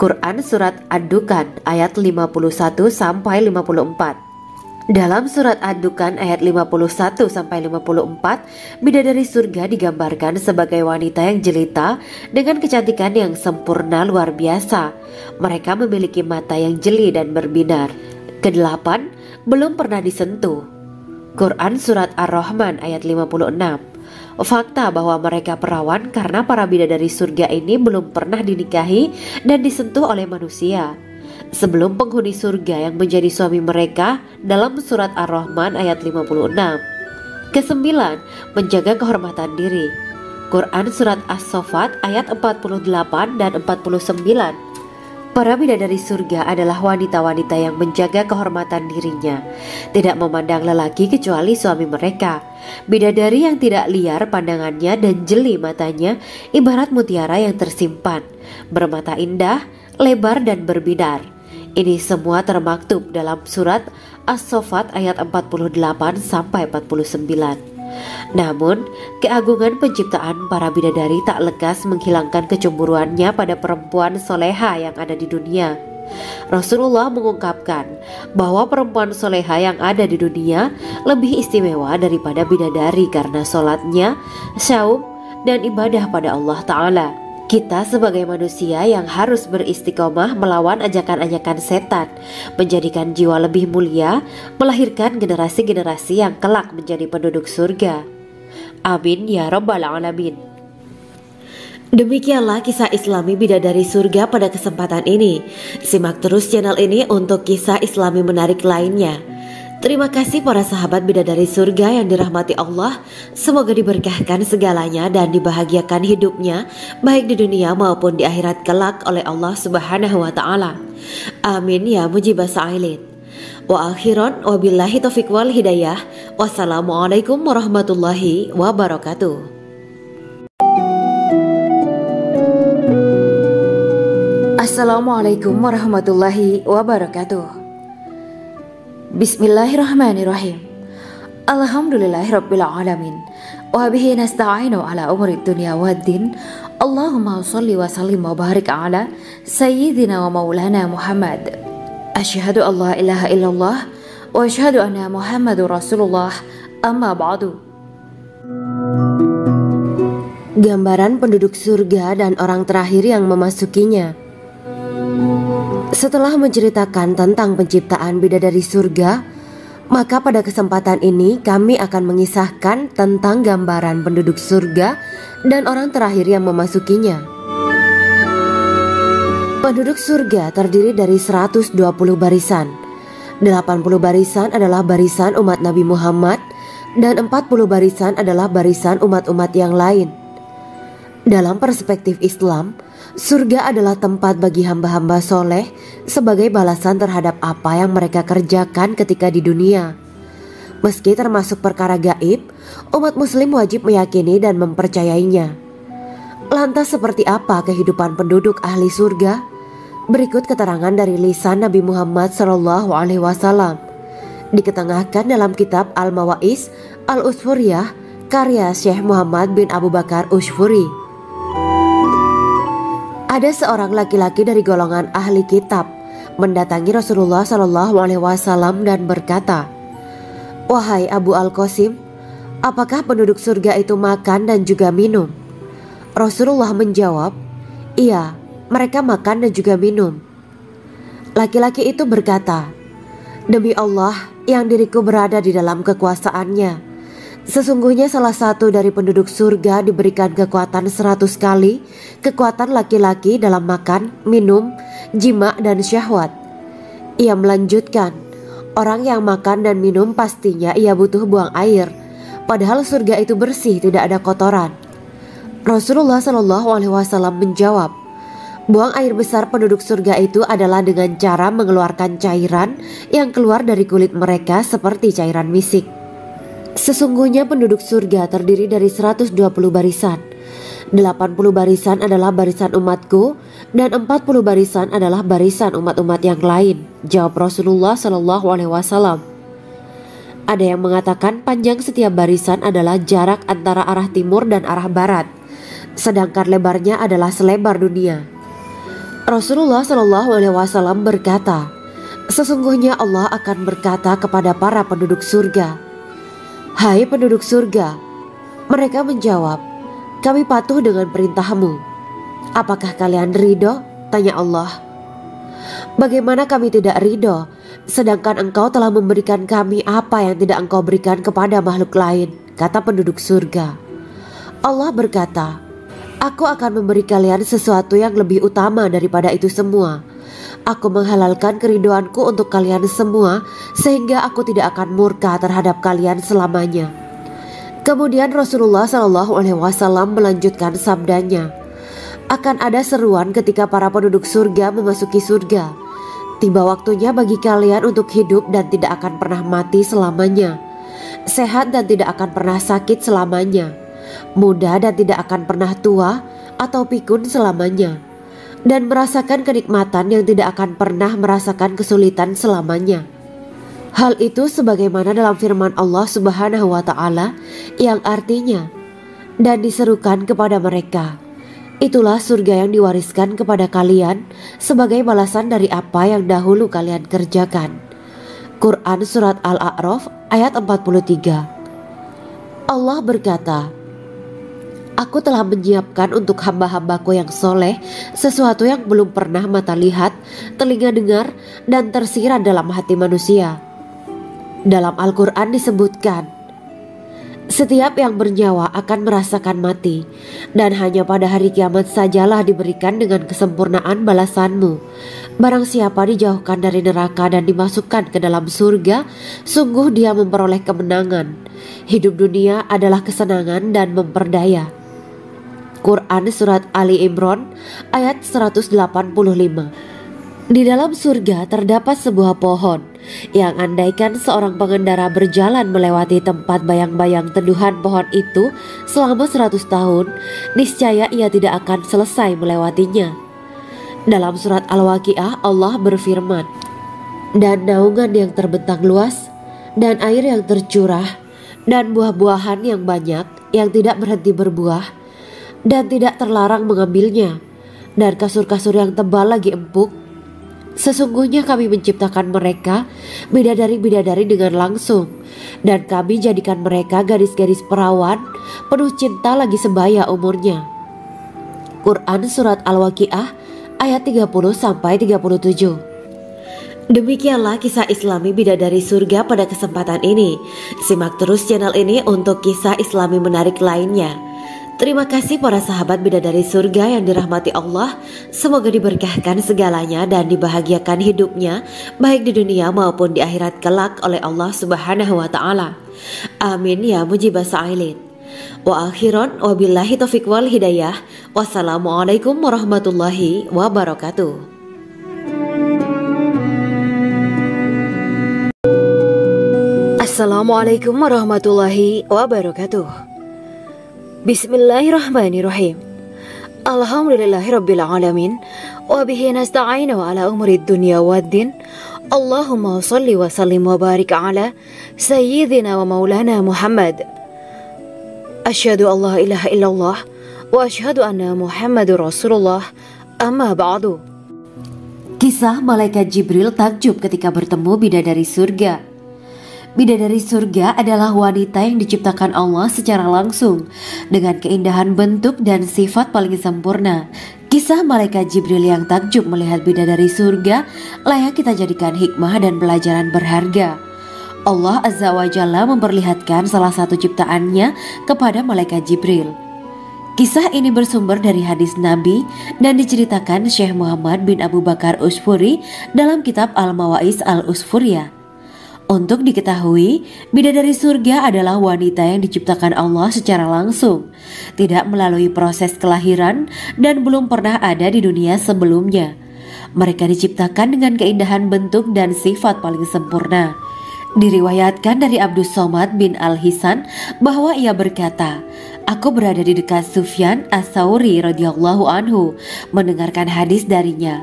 Quran surat Ad-Dukan ayat 51-54. Dalam surat Ad-Dukan ayat 51-54, bidadari surga digambarkan sebagai wanita yang jelita dengan kecantikan yang sempurna luar biasa. Mereka memiliki mata yang jeli dan berbinar. Kedelapan, belum pernah disentuh. Quran surat Ar-Rahman ayat 56. Fakta bahwa mereka perawan karena para bidadari surga ini belum pernah dinikahi dan disentuh oleh manusia sebelum penghuni surga yang menjadi suami mereka dalam surat Ar-Rahman ayat 56. Kesembilan, menjaga kehormatan diri. Quran surat As-Saffat ayat 48 dan 49. Para bidadari surga adalah wanita-wanita yang menjaga kehormatan dirinya, tidak memandang lelaki kecuali suami mereka. Bidadari yang tidak liar pandangannya dan jeli matanya ibarat mutiara yang tersimpan, bermata indah, lebar dan berbinar. Ini semua termaktub dalam surat As-Saffat ayat 48-49. Namun, keagungan penciptaan para bidadari tak lekas menghilangkan kecemburuannya pada perempuan soleha yang ada di dunia. Rasulullah mengungkapkan bahwa perempuan soleha yang ada di dunia lebih istimewa daripada bidadari karena sholatnya, syaum, dan ibadah pada Allah Ta'ala. Kita sebagai manusia yang harus beristiqomah melawan ajakan-ajakan setan, menjadikan jiwa lebih mulia, melahirkan generasi-generasi yang kelak menjadi penduduk surga. Amin ya Rabbal Alamin. Demikianlah kisah Islami bidadari surga pada kesempatan ini. Simak terus channel ini untuk kisah Islami menarik lainnya. Terima kasih para sahabat bidadari surga yang dirahmati Allah. Semoga diberkahkan segalanya dan dibahagiakan hidupnya baik di dunia maupun di akhirat kelak oleh Allah Subhanahu wa Ta'ala. Amin ya mujibah sa'ilin. Wa akhiran wabillahi taufiq wal hidayah. Wassalamualaikum warahmatullahi wabarakatuh. Assalamualaikum warahmatullahi wabarakatuh. Bismillahirrahmanirrahim. Alhamdulillahirabbil alamin. Wa bihi nasta'inu ala umuri dunya waddin. Allahumma shalli wa sallim wa barik ala sayyidina wa maulana Muhammad. Asyhadu an la ilaha illallah wa asyhadu anna Muhammadur Rasulullah. Amma ba'du. Gambaran penduduk surga dan orang terakhir yang memasukinya. Setelah menceritakan tentang penciptaan bidadari surga, maka pada kesempatan ini kami akan mengisahkan tentang gambaran penduduk surga dan orang terakhir yang memasukinya. Penduduk surga terdiri dari 120 barisan. 80 barisan adalah barisan umat Nabi Muhammad dan 40 barisan adalah barisan umat-umat yang lain. Dalam perspektif Islam, surga adalah tempat bagi hamba-hamba soleh sebagai balasan terhadap apa yang mereka kerjakan ketika di dunia. Meski termasuk perkara gaib, umat muslim wajib meyakini dan mempercayainya. Lantas seperti apa kehidupan penduduk ahli surga? Berikut keterangan dari lisan Nabi Muhammad SAW, diketengahkan dalam kitab Al-Mawaiz Al-Usfuriyah karya Syekh Muhammad bin Abu Bakar Ushfuri. Ada seorang laki-laki dari golongan ahli kitab mendatangi Rasulullah SAW dan berkata, "Wahai Abu Al-Qasim, apakah penduduk surga itu makan dan juga minum?" Rasulullah menjawab, "Iya, mereka makan dan juga minum." Laki-laki itu berkata, "Demi Allah yang diriku berada di dalam kekuasaannya, sesungguhnya salah satu dari penduduk surga diberikan kekuatan 100 kali kekuatan laki-laki dalam makan, minum, jima, dan syahwat." Ia melanjutkan, "Orang yang makan dan minum pastinya ia butuh buang air, padahal surga itu bersih, tidak ada kotoran." Rasulullah SAW menjawab, "Buang air besar penduduk surga itu adalah dengan cara mengeluarkan cairan yang keluar dari kulit mereka seperti cairan misik." Sesungguhnya penduduk surga terdiri dari 120 barisan. 80 barisan adalah barisan umatku dan 40 barisan adalah barisan umat-umat yang lain, jawab Rasulullah SAW. Ada yang mengatakan panjang setiap barisan adalah jarak antara arah timur dan arah barat, sedangkan lebarnya adalah selebar dunia. Rasulullah SAW berkata, "Sesungguhnya Allah akan berkata kepada para penduduk surga, 'Hai penduduk surga,' mereka menjawab, 'Kami patuh dengan perintahmu.' 'Apakah kalian ridho?' tanya Allah. 'Bagaimana kami tidak ridho, sedangkan engkau telah memberikan kami apa yang tidak engkau berikan kepada makhluk lain,' kata penduduk surga. Allah berkata, 'Aku akan memberi kalian sesuatu yang lebih utama daripada itu semua. Aku menghalalkan keridoanku untuk kalian semua sehingga aku tidak akan murka terhadap kalian selamanya.'" Kemudian Rasulullah SAW melanjutkan sabdanya, "Akan ada seruan ketika para penduduk surga memasuki surga. Tiba waktunya bagi kalian untuk hidup dan tidak akan pernah mati selamanya, sehat dan tidak akan pernah sakit selamanya, muda dan tidak akan pernah tua atau pikun selamanya, dan merasakan kenikmatan yang tidak akan pernah merasakan kesulitan selamanya." Hal itu sebagaimana dalam firman Allah Subhanahu wa Ta'ala yang artinya, "Dan diserukan kepada mereka, itulah surga yang diwariskan kepada kalian sebagai balasan dari apa yang dahulu kalian kerjakan." Quran Surat Al-A'raf ayat 43. Allah berkata, "Aku telah menyiapkan untuk hamba-hambaku yang soleh sesuatu yang belum pernah mata lihat, telinga dengar, dan tersirat dalam hati manusia." Dalam Al-Quran disebutkan, "Setiap yang bernyawa akan merasakan mati, dan hanya pada hari kiamat sajalah diberikan dengan kesempurnaan balasanmu. Barang siapa dijauhkan dari neraka dan dimasukkan ke dalam surga, sungguh dia memperoleh kemenangan. Hidup dunia adalah kesenangan dan memperdaya." Quran Surat Ali Imran ayat 185. Di dalam surga terdapat sebuah pohon yang andaikan seorang pengendara berjalan melewati tempat bayang-bayang teduhan pohon itu selama 100 tahun, niscaya ia tidak akan selesai melewatinya. Dalam surat Al-Waqiah Allah berfirman, dan naungan yang terbentang luas, dan air yang tercurah, dan buah-buahan yang banyak yang tidak berhenti berbuah, dan tidak terlarang mengambilnya, dan kasur-kasur yang tebal lagi empuk. Sesungguhnya kami menciptakan mereka bidadari-bidadari dengan langsung, dan kami jadikan mereka gadis-gadis perawan penuh cinta lagi sebaya umurnya. Quran Surat Al-Waqiah ayat 30-37. Demikianlah kisah Islami bidadari surga pada kesempatan ini. Simak terus channel ini untuk kisah Islami menarik lainnya. Terima kasih para sahabat bidadari surga yang dirahmati Allah. Semoga diberkahkan segalanya dan dibahagiakan hidupnya, baik di dunia maupun di akhirat kelak oleh Allah Subhanahu wa Ta'ala. Amin ya mujibah sa'ilin. Wa akhiran wabillahi taufiq wal hidayah. Wassalamualaikum warahmatullahi wabarakatuh. Assalamualaikum warahmatullahi wabarakatuh. Bismillahirrahmanirrahim. Alhamdulillahirabbil alamin wa bihi nasta'inu ala umurid dunya waddin. Allahumma shalli wa sallim wa barik ala sayyidina wa maulana Muhammad. Asyhadu an la ilaha illallah wa asyhadu anna Muhammadur Rasulullah. Amma ba'du. Kisah malaikat Jibril takjub ketika bertemu bidadari surga. Bidadari surga adalah wanita yang diciptakan Allah secara langsung dengan keindahan bentuk dan sifat paling sempurna. Kisah malaikat Jibril yang takjub melihat bidadari surga layak kita jadikan hikmah dan pelajaran berharga. Allah Azza wa Jalla memperlihatkan salah satu ciptaannya kepada malaikat Jibril. Kisah ini bersumber dari hadis Nabi dan diceritakan Syekh Muhammad bin Abu Bakar Usfuri dalam kitab Al-Mawaiz Al-Usfuriyah. Untuk diketahui, bidadari surga adalah wanita yang diciptakan Allah secara langsung, tidak melalui proses kelahiran dan belum pernah ada di dunia sebelumnya. Mereka diciptakan dengan keindahan bentuk dan sifat paling sempurna. Diriwayatkan dari Abdus Somad bin Al-Hisan bahwa ia berkata, aku berada di dekat Sufyan As-Sauri radhiyallahu anhu mendengarkan hadis darinya.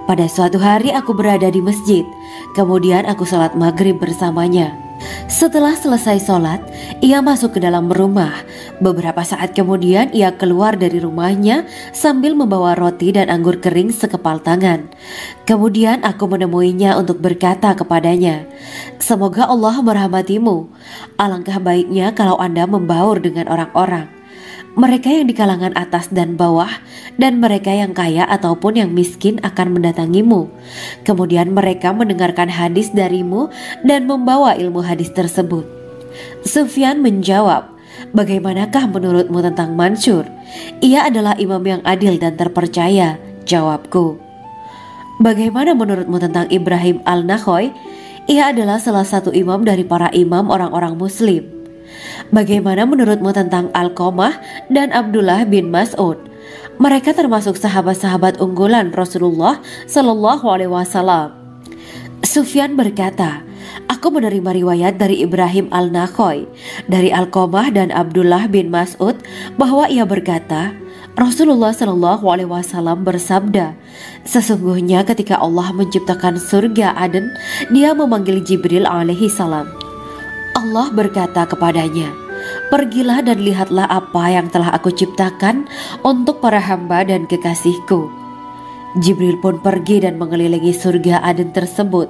Pada suatu hari aku berada di masjid, kemudian aku sholat maghrib bersamanya. Setelah selesai sholat, ia masuk ke dalam rumah. Beberapa saat kemudian ia keluar dari rumahnya sambil membawa roti dan anggur kering sekepal tangan. Kemudian aku menemuinya untuk berkata kepadanya, semoga Allah merahmatimu. Alangkah baiknya kalau Anda membaur dengan orang-orang, mereka yang di kalangan atas dan bawah, dan mereka yang kaya ataupun yang miskin akan mendatangimu. Kemudian mereka mendengarkan hadis darimu dan membawa ilmu hadis tersebut. Sufyan menjawab, bagaimanakah menurutmu tentang Mansur? Ia adalah imam yang adil dan terpercaya. Jawabku. Bagaimana menurutmu tentang Ibrahim Al-Nakhoy? Ia adalah salah satu imam dari para imam orang-orang muslim. Bagaimana menurutmu tentang Alqamah dan Abdullah bin Mas'ud? Mereka termasuk sahabat-sahabat unggulan Rasulullah Sallallahu Alaihi Wasallam. Sufyan berkata, aku menerima riwayat dari Ibrahim Al-Nakhoy, dari Alqamah dan Abdullah bin Mas'ud bahwa ia berkata, Rasulullah Sallallahu Alaihi Wasallam bersabda, sesungguhnya ketika Allah menciptakan surga Aden, Dia memanggil Jibril alaihi salam. Allah berkata kepadanya, pergilah dan lihatlah apa yang telah aku ciptakan untuk para hamba dan kekasihku. Jibril pun pergi dan mengelilingi surga Aden tersebut.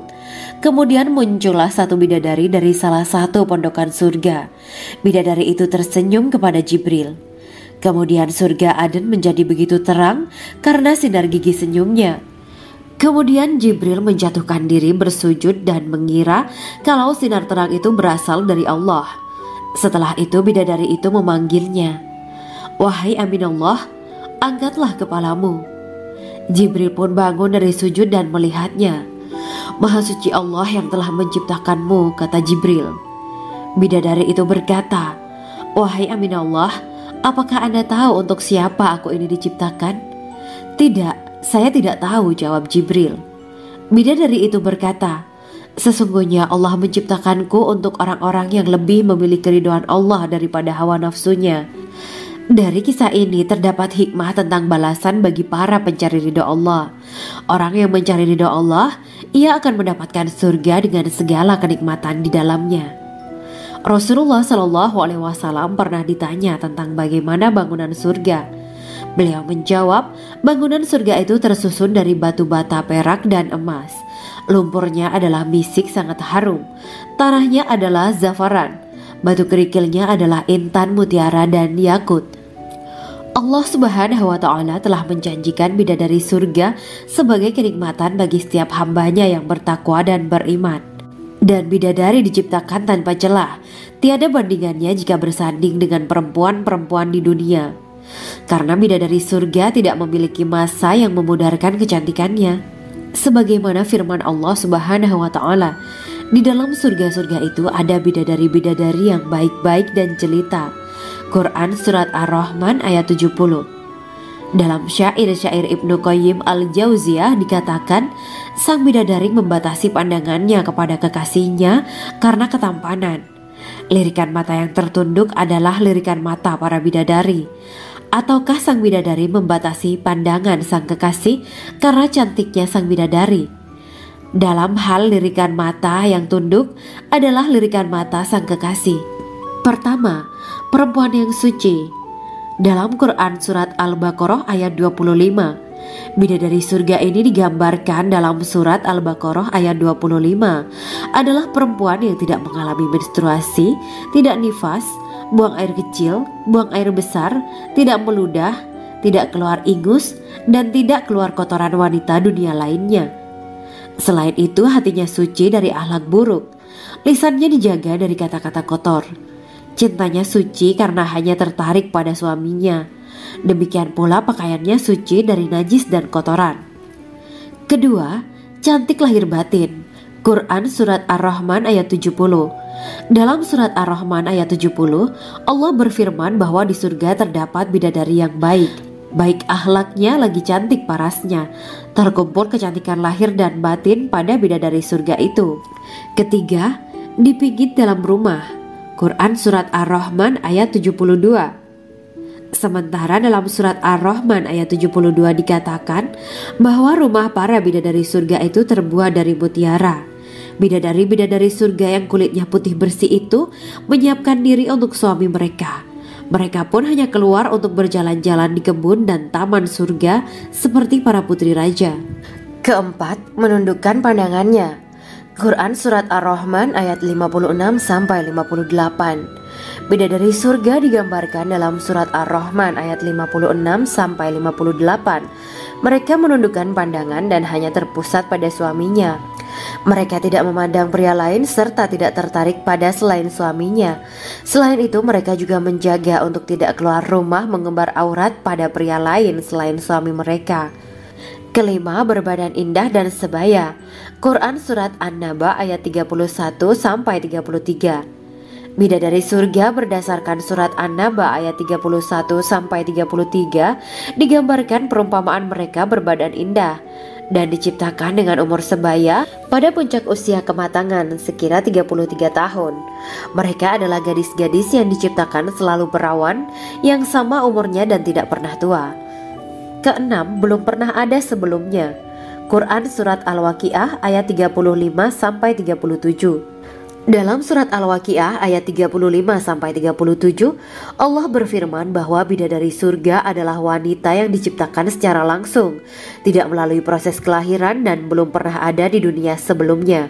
Kemudian muncullah satu bidadari dari salah satu pondokan surga. Bidadari itu tersenyum kepada Jibril. Kemudian surga Aden menjadi begitu terang karena sinar gigi senyumnya. Kemudian Jibril menjatuhkan diri bersujud dan mengira kalau sinar terang itu berasal dari Allah. Setelah itu bidadari itu memanggilnya, wahai Aminullah, angkatlah kepalamu. Jibril pun bangun dari sujud dan melihatnya. Maha suci Allah yang telah menciptakanmu, kata Jibril. Bidadari itu berkata, wahai Aminullah, apakah Anda tahu untuk siapa aku ini diciptakan? Tidak, saya tidak tahu, jawab Jibril. Bidadari itu berkata, sesungguhnya Allah menciptakanku untuk orang-orang yang lebih memilih keridhaan Allah daripada hawa nafsunya. Dari kisah ini terdapat hikmah tentang balasan bagi para pencari ridho Allah. Orang yang mencari ridho Allah, ia akan mendapatkan surga dengan segala kenikmatan di dalamnya. Rasulullah Shallallahu Alaihi Wasallam pernah ditanya tentang bagaimana bangunan surga. Beliau menjawab, bangunan surga itu tersusun dari batu bata, perak, dan emas. Lumpurnya adalah misik sangat harum, tanahnya adalah zafaran, batu kerikilnya adalah intan, mutiara, dan yakut. Allah Subhanahu wa Ta'ala telah menjanjikan bidadari surga sebagai kenikmatan bagi setiap hambanya yang bertakwa dan beriman. Dan bidadari diciptakan tanpa celah, tiada bandingannya jika bersanding dengan perempuan-perempuan di dunia. Karena bidadari surga tidak memiliki masa yang memudarkan kecantikannya. Sebagaimana firman Allah Subhanahu wa Ta'ala, di dalam surga-surga itu ada bidadari-bidadari yang baik-baik dan jelita. Quran Surat Ar-Rahman ayat 70. Dalam syair-syair Ibnu Qayyim Al-Jauziyah dikatakan, sang bidadari membatasi pandangannya kepada kekasihnya karena ketampanan. Lirikan mata yang tertunduk adalah lirikan mata para bidadari. Ataukah sang bidadari membatasi pandangan sang kekasih karena cantiknya sang bidadari? Dalam hal lirikan mata yang tunduk adalah lirikan mata sang kekasih. Pertama, perempuan yang suci. Dalam Quran Surat Al-Baqarah ayat 25, bidadari surga ini digambarkan dalam Surat Al-Baqarah ayat 25 adalah perempuan yang tidak mengalami menstruasi, tidak nifas, buang air kecil, buang air besar, tidak meludah, tidak keluar ingus, dan tidak keluar kotoran wanita dunia lainnya. Selain itu, hatinya suci dari akhlak buruk, lisannya dijaga dari kata-kata kotor. Cintanya suci karena hanya tertarik pada suaminya. Demikian pula pakaiannya suci dari najis dan kotoran. Kedua, cantik lahir batin. Quran Surat Ar-Rahman ayat 70. Dalam Surat Ar-Rahman ayat 70, Allah berfirman bahwa di surga terdapat bidadari yang baik. Baik akhlaknya lagi cantik parasnya. Terkumpul kecantikan lahir dan batin pada bidadari surga itu. Ketiga, dipijit dalam rumah. Quran Surat Ar-Rahman ayat 72. Sementara dalam Surat Ar-Rahman ayat 72 dikatakan bahwa rumah para bidadari surga itu terbuat dari mutiara. Bidadari-bidadari surga yang kulitnya putih bersih itu menyiapkan diri untuk suami mereka. Mereka pun hanya keluar untuk berjalan-jalan di kebun dan taman surga seperti para putri raja. Keempat, menundukkan pandangannya. Quran Surat Ar-Rahman ayat 56-58. Bidadari surga digambarkan dalam Surat Ar-Rahman ayat 56-58. Mereka menundukkan pandangan dan hanya terpusat pada suaminya. Mereka tidak memandang pria lain serta tidak tertarik pada selain suaminya. Selain itu, mereka juga menjaga untuk tidak keluar rumah mengembar aurat pada pria lain selain suami mereka. Kelima, berbadan indah dan sebaya. Quran Surat An-Naba ayat 31-33. Bidadari surga berdasarkan Surat An-Naba ayat 31-33 digambarkan perumpamaan mereka berbadan indah dan diciptakan dengan umur sebaya pada puncak usia kematangan sekira 33 tahun. Mereka adalah gadis-gadis yang diciptakan selalu perawan, yang sama umurnya dan tidak pernah tua. Keenam, belum pernah ada sebelumnya. Quran Surat Al-Waqiah ayat 35-37. Dalam Surat Al-Waqiah ayat 35-37, Allah berfirman bahwa bidadari surga adalah wanita yang diciptakan secara langsung, tidak melalui proses kelahiran dan belum pernah ada di dunia sebelumnya.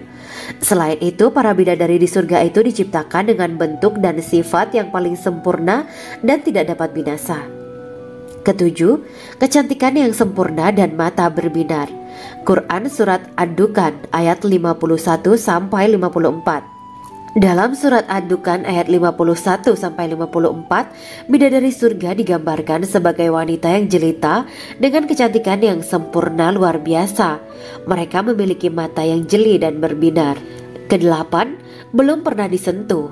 Selain itu, para bidadari di surga itu diciptakan dengan bentuk dan sifat yang paling sempurna dan tidak dapat binasa. Ketujuh, kecantikan yang sempurna dan mata berbinar. Quran Surat Ad-Dukan ayat 51-54. Dalam Surat Ad-Dukan ayat 51-54, bidadari surga digambarkan sebagai wanita yang jelita dengan kecantikan yang sempurna luar biasa. Mereka memiliki mata yang jeli dan berbinar. Kedelapan, belum pernah disentuh.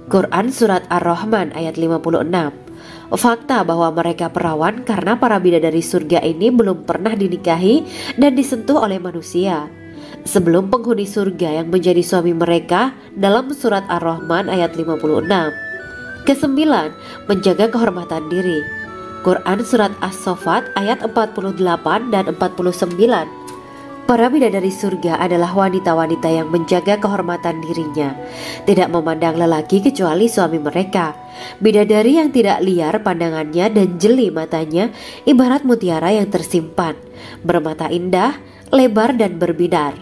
Quran Surat Ar-Rahman ayat 56. Fakta bahwa mereka perawan karena para bidadari surga ini belum pernah dinikahi dan disentuh oleh manusia sebelum penghuni surga yang menjadi suami mereka dalam Surat Ar-Rahman ayat 56. Kesembilan, menjaga kehormatan diri. Quran Surat As-Saffat ayat 48 dan 49. Para bidadari surga adalah wanita-wanita yang menjaga kehormatan dirinya, tidak memandang lelaki kecuali suami mereka. Bidadari yang tidak liar pandangannya dan jeli matanya ibarat mutiara yang tersimpan, bermata indah, lebar dan berbinar.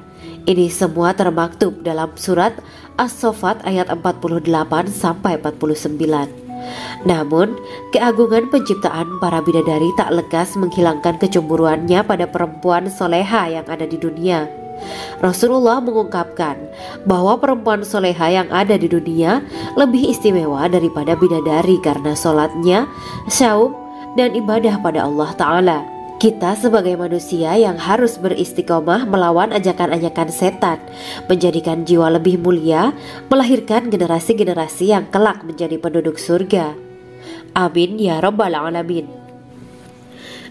Ini semua termaktub dalam surat As-Saffat ayat 48 sampai 49. Namun, keagungan penciptaan para bidadari tak lekas menghilangkan kecemburuannya pada perempuan soleha yang ada di dunia. Rasulullah mengungkapkan bahwa perempuan soleha yang ada di dunia lebih istimewa daripada bidadari karena sholatnya, syaum, dan ibadah pada Allah Ta'ala. Kita sebagai manusia yang harus beristiqomah melawan ajakan-ajakan setan, menjadikan jiwa lebih mulia, melahirkan generasi-generasi yang kelak menjadi penduduk surga. Amin ya rabbal alamin.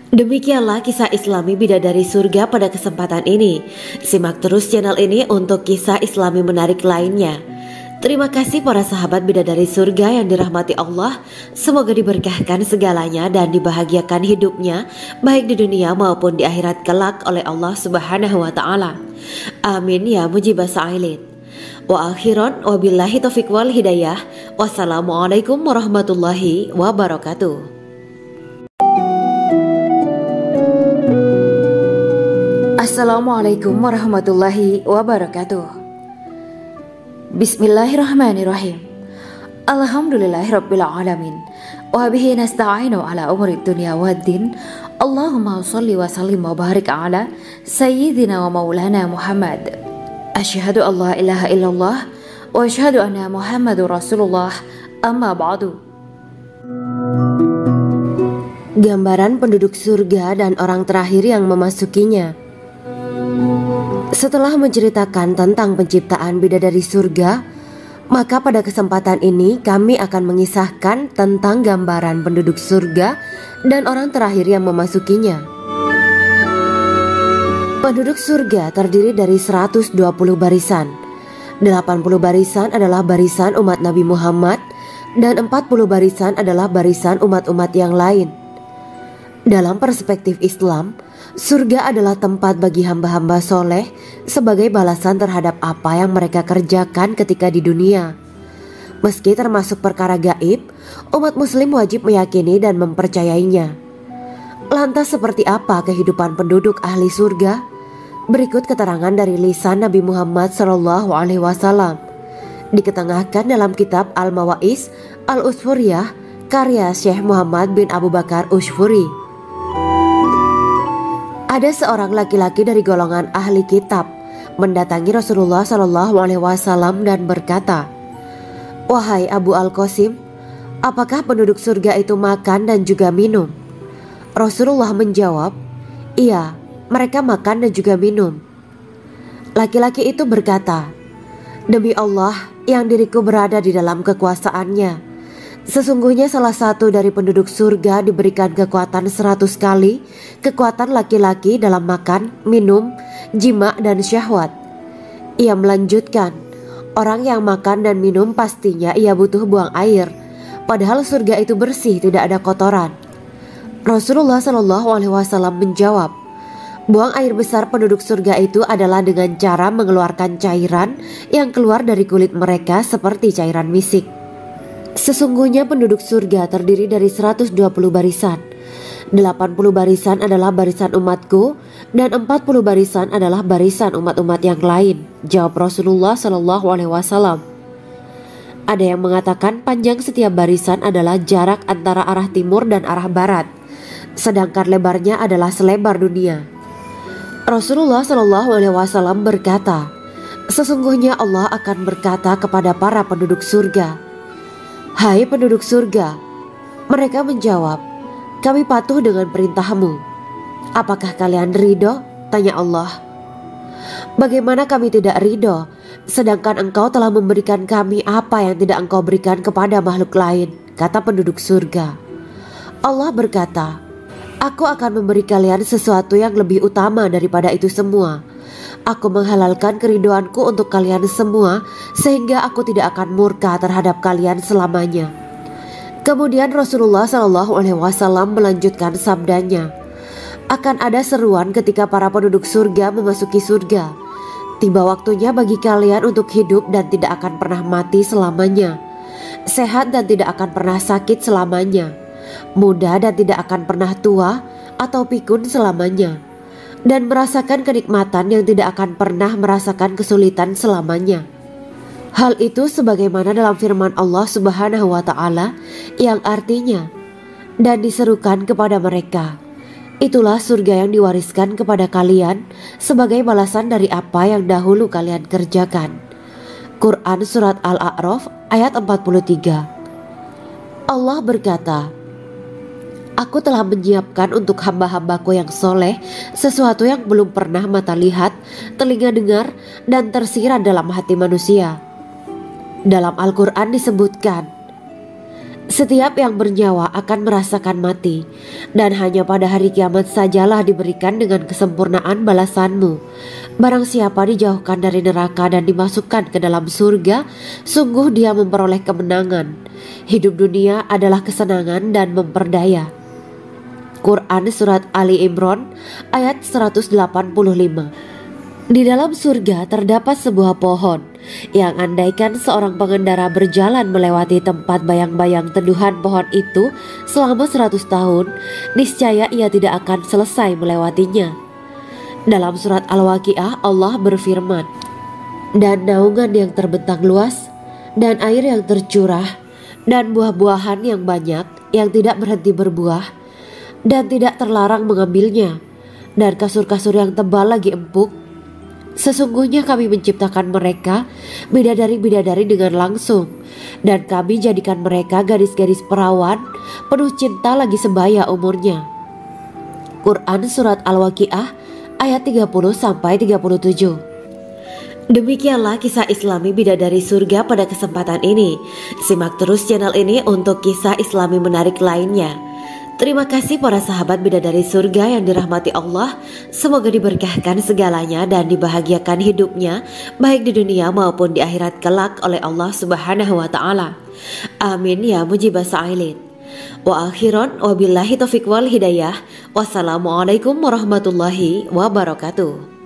Demikianlah kisah Islami bidadari surga pada kesempatan ini. Simak terus channel ini untuk kisah Islami menarik lainnya. Terima kasih para sahabat bidadari surga yang dirahmati Allah. Semoga diberkahkan segalanya dan dibahagiakan hidupnya, baik di dunia maupun di akhirat kelak oleh Allah Subhanahu wa Ta'ala. Amin ya mujibah sa'ilin. Wa akhiran wabillahi taufiq wal hidayah. Wassalamualaikum warahmatullahi wabarakatuh. Assalamualaikum warahmatullahi wabarakatuh. Bismillahirrahmanirrahim. Alhamdulillahirabbil alamin. Wa bihi nasta'inu ala umuri dunya waddin. Allahumma shalli wa sallim wa barik ala sayyidina wa maulana Muhammad. Asyhadu an la ilaha illallah wa asyhadu anna Muhammadur Rasulullah. Amma ba'du. Gambaran penduduk surga dan orang terakhir yang memasukinya. Setelah menceritakan tentang penciptaan bidadari surga, maka pada kesempatan ini kami akan mengisahkan tentang gambaran penduduk surga dan orang terakhir yang memasukinya. Penduduk surga terdiri dari 120 barisan. 80 barisan adalah barisan umat Nabi Muhammad dan 40 barisan adalah barisan umat-umat yang lain. Dalam perspektif Islam, surga adalah tempat bagi hamba-hamba soleh sebagai balasan terhadap apa yang mereka kerjakan ketika di dunia. Meski termasuk perkara gaib, umat muslim wajib meyakini dan mempercayainya. Lantas seperti apa kehidupan penduduk ahli surga? Berikut keterangan dari lisan Nabi Muhammad SAW, diketengahkan dalam kitab Al-Mawaiz Al-Usfuriyah karya Syekh Muhammad bin Abu Bakar Ushfuri. Ada seorang laki-laki dari golongan ahli kitab mendatangi Rasulullah SAW dan berkata, "Wahai Abu Al-Qasim, apakah penduduk surga itu makan dan juga minum?" Rasulullah menjawab, "Iya, mereka makan dan juga minum." Laki-laki itu berkata, "Demi Allah yang diriku berada di dalam kekuasaannya, sesungguhnya salah satu dari penduduk surga diberikan kekuatan 100 kali kekuatan laki-laki dalam makan, minum, jima dan syahwat." Ia melanjutkan, "Orang yang makan dan minum pastinya ia butuh buang air, padahal surga itu bersih, tidak ada kotoran." Rasulullah SAW menjawab, "Buang air besar penduduk surga itu adalah dengan cara mengeluarkan cairan yang keluar dari kulit mereka seperti cairan misik." Sesungguhnya penduduk surga terdiri dari 120 barisan. 80 barisan adalah barisan umatku dan 40 barisan adalah barisan umat-umat yang lain, jawab Rasulullah SAW. Ada yang mengatakan panjang setiap barisan adalah jarak antara arah timur dan arah barat, sedangkan lebarnya adalah selebar dunia. Rasulullah SAW berkata, "Sesungguhnya Allah akan berkata kepada para penduduk surga, 'Hai penduduk surga,' mereka menjawab, 'Kami patuh dengan perintahmu.' 'Apakah kalian ridho?' tanya Allah. 'Bagaimana kami tidak ridho, sedangkan engkau telah memberikan kami apa yang tidak engkau berikan kepada makhluk lain,' kata penduduk surga. Allah berkata, 'Aku akan memberi kalian sesuatu yang lebih utama daripada itu semua. Aku menghalalkan keridoanku untuk kalian semua, sehingga aku tidak akan murka terhadap kalian selamanya.' Kemudian Rasulullah SAW melanjutkan sabdanya, akan ada seruan ketika para penduduk surga memasuki surga. Tiba waktunya bagi kalian untuk hidup dan tidak akan pernah mati selamanya, sehat dan tidak akan pernah sakit selamanya, muda dan tidak akan pernah tua atau pikun selamanya, dan merasakan kenikmatan yang tidak akan pernah merasakan kesulitan selamanya. Hal itu sebagaimana dalam firman Allah Subhanahu wa Ta'ala yang artinya, dan diserukan kepada mereka, itulah surga yang diwariskan kepada kalian sebagai balasan dari apa yang dahulu kalian kerjakan. Quran Surat Al-A'raf ayat 43. Allah berkata, Aku telah menyiapkan untuk hamba-hambaku yang soleh sesuatu yang belum pernah mata lihat, telinga dengar, dan tersirat dalam hati manusia. Dalam Al-Quran disebutkan, setiap yang bernyawa akan merasakan mati, dan hanya pada hari kiamat sajalah diberikan dengan kesempurnaan balasanmu. Barang siapa dijauhkan dari neraka dan dimasukkan ke dalam surga, sungguh dia memperoleh kemenangan. Hidup dunia adalah kesenangan dan memperdaya. Quran Surat Ali Imran ayat 185. Di dalam surga terdapat sebuah pohon yang andaikan seorang pengendara berjalan melewati tempat bayang-bayang teduhan pohon itu selama 100 tahun, niscaya ia tidak akan selesai melewatinya. Dalam surat Al-Waqiah Allah berfirman, dan naungan yang terbentang luas, dan air yang tercurah, dan buah-buahan yang banyak yang tidak berhenti berbuah, dan tidak terlarang mengambilnya, dan kasur-kasur yang tebal lagi empuk. Sesungguhnya kami menciptakan mereka bidadari-bidadari dengan langsung, dan kami jadikan mereka gadis-gadis perawan penuh cinta lagi sebaya umurnya. Quran Surat Al-Waqiah ayat 30-37. Demikianlah kisah Islami bidadari surga pada kesempatan ini. Simak terus channel ini untuk kisah Islami menarik lainnya. Terima kasih para sahabat bidadari surga yang dirahmati Allah. Semoga diberkahkan segalanya dan dibahagiakan hidupnya, baik di dunia maupun di akhirat kelak oleh Allah Subhanahu wa Ta'ala. Amin ya mujibah sa'ilin. Wa akhiran wabillahi taufiq wal hidayah. Wassalamualaikum warahmatullahi wabarakatuh.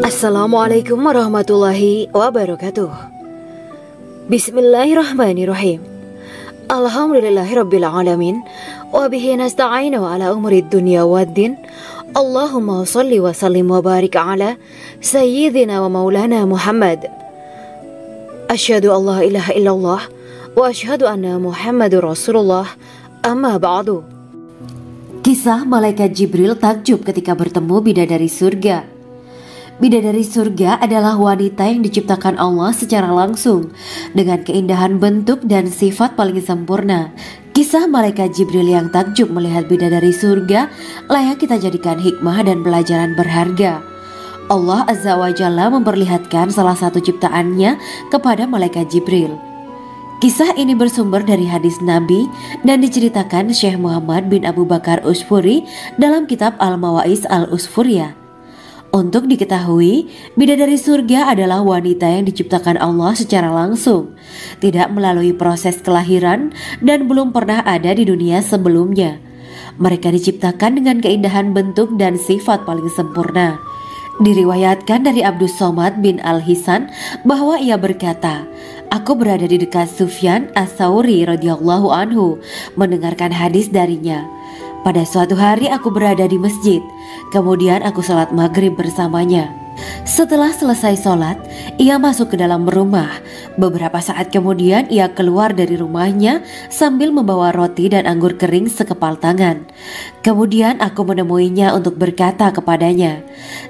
Assalamualaikum warahmatullahi wabarakatuh. Bismillahirrahmanirrahim. Alhamdulillahirabbil alamin wa bihi nasta'inu ala umuri dunya waddin. Allahumma shalli wa sallim wa barik ala sayyidina wa maulana Muhammad. Asyhadu an la ilaha illallah wa asyhadu anna Muhammadur Rasulullah. Amma ba'du. Kisah malaikat Jibril takjub ketika bertemu bidadari surga. Bidadari surga adalah wanita yang diciptakan Allah secara langsung dengan keindahan bentuk dan sifat paling sempurna. Kisah malaikat Jibril yang takjub melihat bidadari surga layak kita jadikan hikmah dan pelajaran berharga. Allah Azza wa Jalla memperlihatkan salah satu ciptaannya kepada malaikat Jibril. Kisah ini bersumber dari hadis Nabi dan diceritakan Syekh Muhammad bin Abu Bakar Usfuri dalam kitab Al-Mawaiz Al-Usfuriyah. Untuk diketahui, bidadari surga adalah wanita yang diciptakan Allah secara langsung, tidak melalui proses kelahiran dan belum pernah ada di dunia sebelumnya. Mereka diciptakan dengan keindahan bentuk dan sifat paling sempurna. Diriwayatkan dari Abdus Somad bin Al-Hisan bahwa ia berkata, aku berada di dekat Sufyan As-Sauri radhiyallahu anhu mendengarkan hadis darinya. Pada suatu hari aku berada di masjid, kemudian aku sholat maghrib bersamanya. Setelah selesai sholat, ia masuk ke dalam rumah. Beberapa saat kemudian ia keluar dari rumahnya sambil membawa roti dan anggur kering sekepal tangan. Kemudian aku menemuinya untuk berkata kepadanya,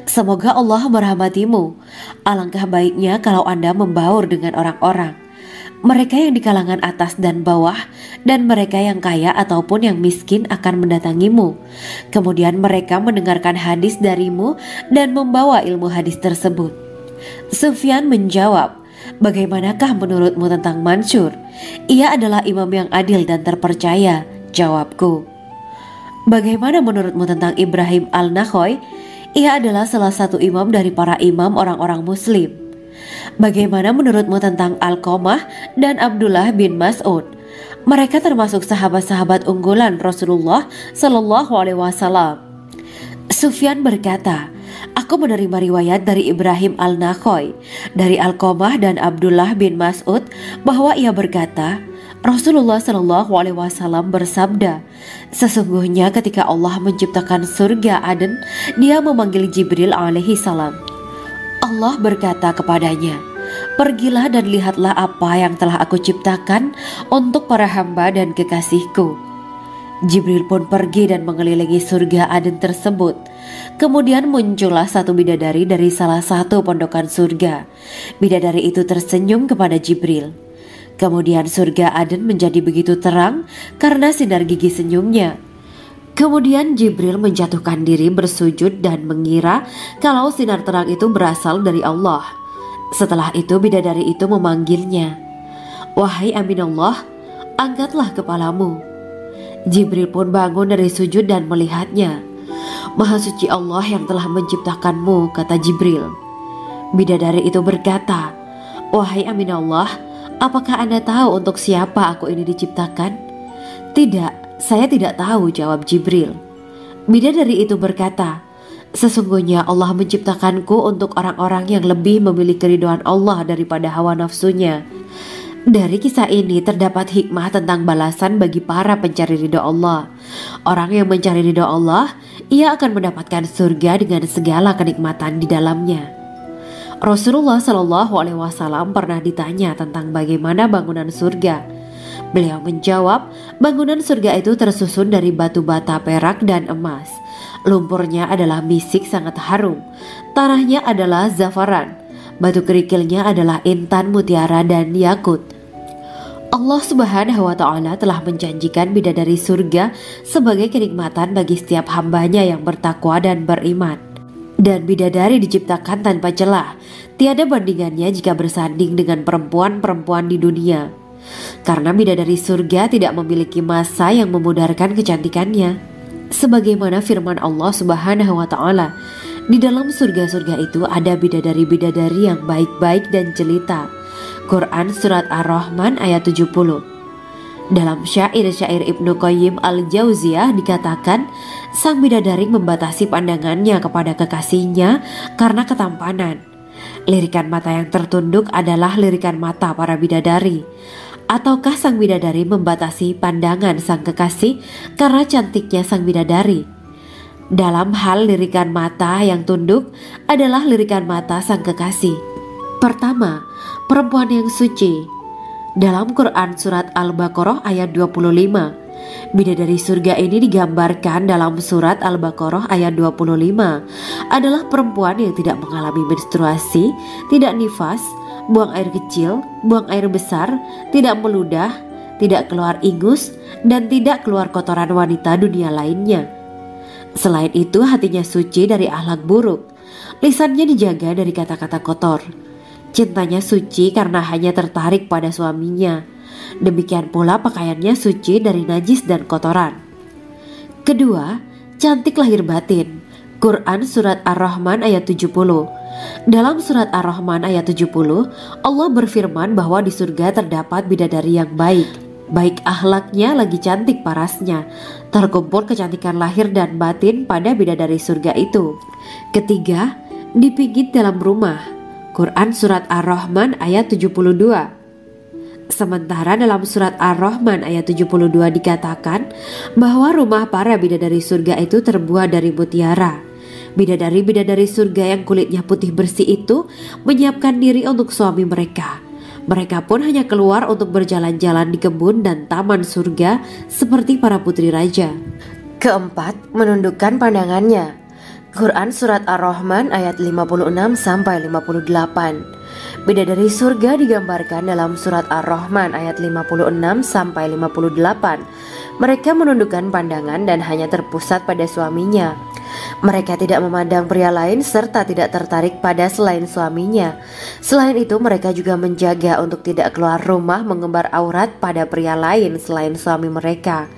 semoga Allah merahmatimu. Alangkah baiknya kalau Anda membaur dengan orang-orang, mereka yang di kalangan atas dan bawah, dan mereka yang kaya ataupun yang miskin akan mendatangimu. Kemudian mereka mendengarkan hadis darimu dan membawa ilmu hadis tersebut. Sufyan menjawab, bagaimanakah menurutmu tentang Mansur? Ia adalah imam yang adil dan terpercaya. Jawabku. Bagaimana menurutmu tentang Ibrahim Al-Nakhoy? Ia adalah salah satu imam dari para imam orang-orang muslim. Bagaimana menurutmu tentang Alqamah dan Abdullah bin Mas'ud? Mereka termasuk sahabat-sahabat unggulan Rasulullah Shallallahu Alaihi Wasallam. Sufyan berkata, aku menerima riwayat dari Ibrahim al-Nakhoy, dari Alqamah dan Abdullah bin Mas'ud bahwa ia berkata, Rasulullah Shallallahu Alaihi Wasallam bersabda, sesungguhnya ketika Allah menciptakan surga Aden, Dia memanggil Jibril alaihi salam. Allah berkata kepadanya, pergilah dan lihatlah apa yang telah aku ciptakan untuk para hamba dan kekasihku. Jibril pun pergi dan mengelilingi surga Aden tersebut. Kemudian muncullah satu bidadari dari salah satu pondokan surga. Bidadari itu tersenyum kepada Jibril. Kemudian surga Aden menjadi begitu terang karena sinar gigi senyumnya. Kemudian Jibril menjatuhkan diri bersujud dan mengira kalau sinar terang itu berasal dari Allah. Setelah itu bidadari itu memanggilnya, wahai Aminullah, angkatlah kepalamu. Jibril pun bangun dari sujud dan melihatnya. Maha suci Allah yang telah menciptakanmu, kata Jibril. Bidadari itu berkata, wahai Aminullah, apakah Anda tahu untuk siapa aku ini diciptakan? Tidak, saya tidak tahu, jawab Jibril. Bidadari itu berkata, sesungguhnya Allah menciptakanku untuk orang-orang yang lebih memilih keridhaan Allah daripada hawa nafsunya. Dari kisah ini terdapat hikmah tentang balasan bagi para pencari ridha Allah. Orang yang mencari ridha Allah, ia akan mendapatkan surga dengan segala kenikmatan di dalamnya. Rasulullah Shallallahu Alaihi Wasallam pernah ditanya tentang bagaimana bangunan surga. Beliau menjawab, bangunan surga itu tersusun dari batu bata, perak, dan emas. Lumpurnya adalah misik sangat harum, tanahnya adalah zafaran, batu kerikilnya adalah intan, mutiara, dan yakut. Allah Subhanahu wa Ta'ala telah menjanjikan bidadari surga sebagai kenikmatan bagi setiap hambanya yang bertakwa dan beriman. Dan bidadari diciptakan tanpa celah, tiada bandingannya jika bersanding dengan perempuan-perempuan di dunia. Karena bidadari surga tidak memiliki masa yang memudarkan kecantikannya. Sebagaimana firman Allah Subhanahu wa Ta'ala, di dalam surga-surga itu ada bidadari-bidadari yang baik-baik dan jelita. Quran Surat Ar-Rahman ayat 70. Dalam syair-syair Ibnu Qayyim al-Jauziyah dikatakan, sang bidadari membatasi pandangannya kepada kekasihnya karena ketampanan. Lirikan mata yang tertunduk adalah lirikan mata para bidadari. Ataukah sang bidadari membatasi pandangan sang kekasih karena cantiknya sang bidadari? Dalam hal lirikan mata yang tunduk adalah lirikan mata sang kekasih. Pertama, perempuan yang suci. Dalam Quran Surat Al-Baqarah ayat 25, bidadari surga ini digambarkan dalam Surat Al-Baqarah ayat 25 adalah perempuan yang tidak mengalami menstruasi, tidak nifas, buang air kecil, buang air besar, tidak meludah, tidak keluar ingus, dan tidak keluar kotoran wanita dunia lainnya. Selain itu, hatinya suci dari akhlak buruk, lisannya dijaga dari kata-kata kotor. Cintanya suci karena hanya tertarik pada suaminya. Demikian pula pakaiannya suci dari najis dan kotoran. Kedua, cantik lahir batin. Quran Surat Ar-Rahman ayat 70. Dalam Surat Ar-Rahman ayat 70, Allah berfirman bahwa di surga terdapat bidadari yang baik. Baik akhlaknya lagi cantik parasnya. Terkumpul kecantikan lahir dan batin pada bidadari surga itu. Ketiga, dipijit dalam rumah. Quran Surat Ar-Rahman ayat 72. Sementara dalam Surat Ar-Rahman ayat 72 dikatakan bahwa rumah para bidadari surga itu terbuat dari mutiara. Bidadari-bidadari surga yang kulitnya putih bersih itu menyiapkan diri untuk suami mereka. Mereka pun hanya keluar untuk berjalan-jalan di kebun dan taman surga seperti para putri raja. Keempat, menundukkan pandangannya. Quran Surat Ar-Rahman ayat 56-58. Bidadari surga digambarkan dalam Surat Ar-Rahman ayat 56-58. Mereka menundukkan pandangan dan hanya terpusat pada suaminya. Mereka tidak memandang pria lain serta tidak tertarik pada selain suaminya. Selain itu, mereka juga menjaga untuk tidak keluar rumah mengembar aurat pada pria lain selain suami mereka.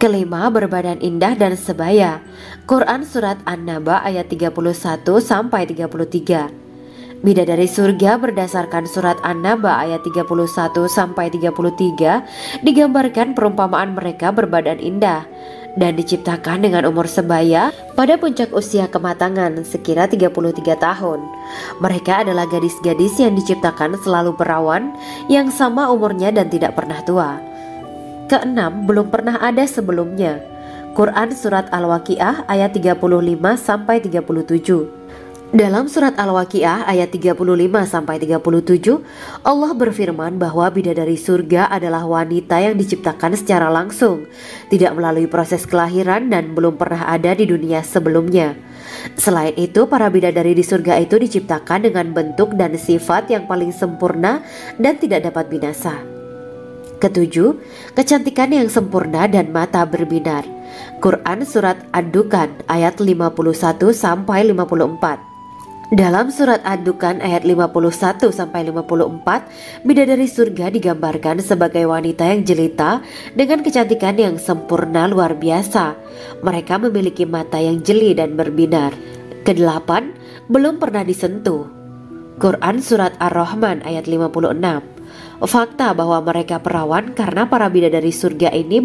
Kelima, berbadan indah dan sebaya. Quran Surat An-Naba ayat 31-33. Bidadari surga berdasarkan surat An-Naba ayat 31-33 digambarkan perumpamaan mereka berbadan indah dan diciptakan dengan umur sebaya pada puncak usia kematangan sekira 33 tahun. Mereka adalah gadis-gadis yang diciptakan selalu perawan yang sama umurnya dan tidak pernah tua. Keenam, belum pernah ada sebelumnya. Quran Surat Al-Waqiah ayat 35-37. Dalam surat Al-Waqiah ayat 35-37, Allah berfirman bahwa bidadari surga adalah wanita yang diciptakan secara langsung, tidak melalui proses kelahiran dan belum pernah ada di dunia sebelumnya. Selain itu, para bidadari di surga itu diciptakan dengan bentuk dan sifat yang paling sempurna dan tidak dapat binasa. Ketujuh, kecantikan yang sempurna dan mata berbinar. Quran Surat Ad-Dukhan ayat 51-54. Dalam surat Ad-Dukhan ayat 51-54, bidadari surga digambarkan sebagai wanita yang jelita dengan kecantikan yang sempurna luar biasa. Mereka memiliki mata yang jeli dan berbinar. Kedelapan, belum pernah disentuh. Quran Surat Ar-Rahman ayat 56. Fakta bahwa mereka perawan karena para bidadari surga ini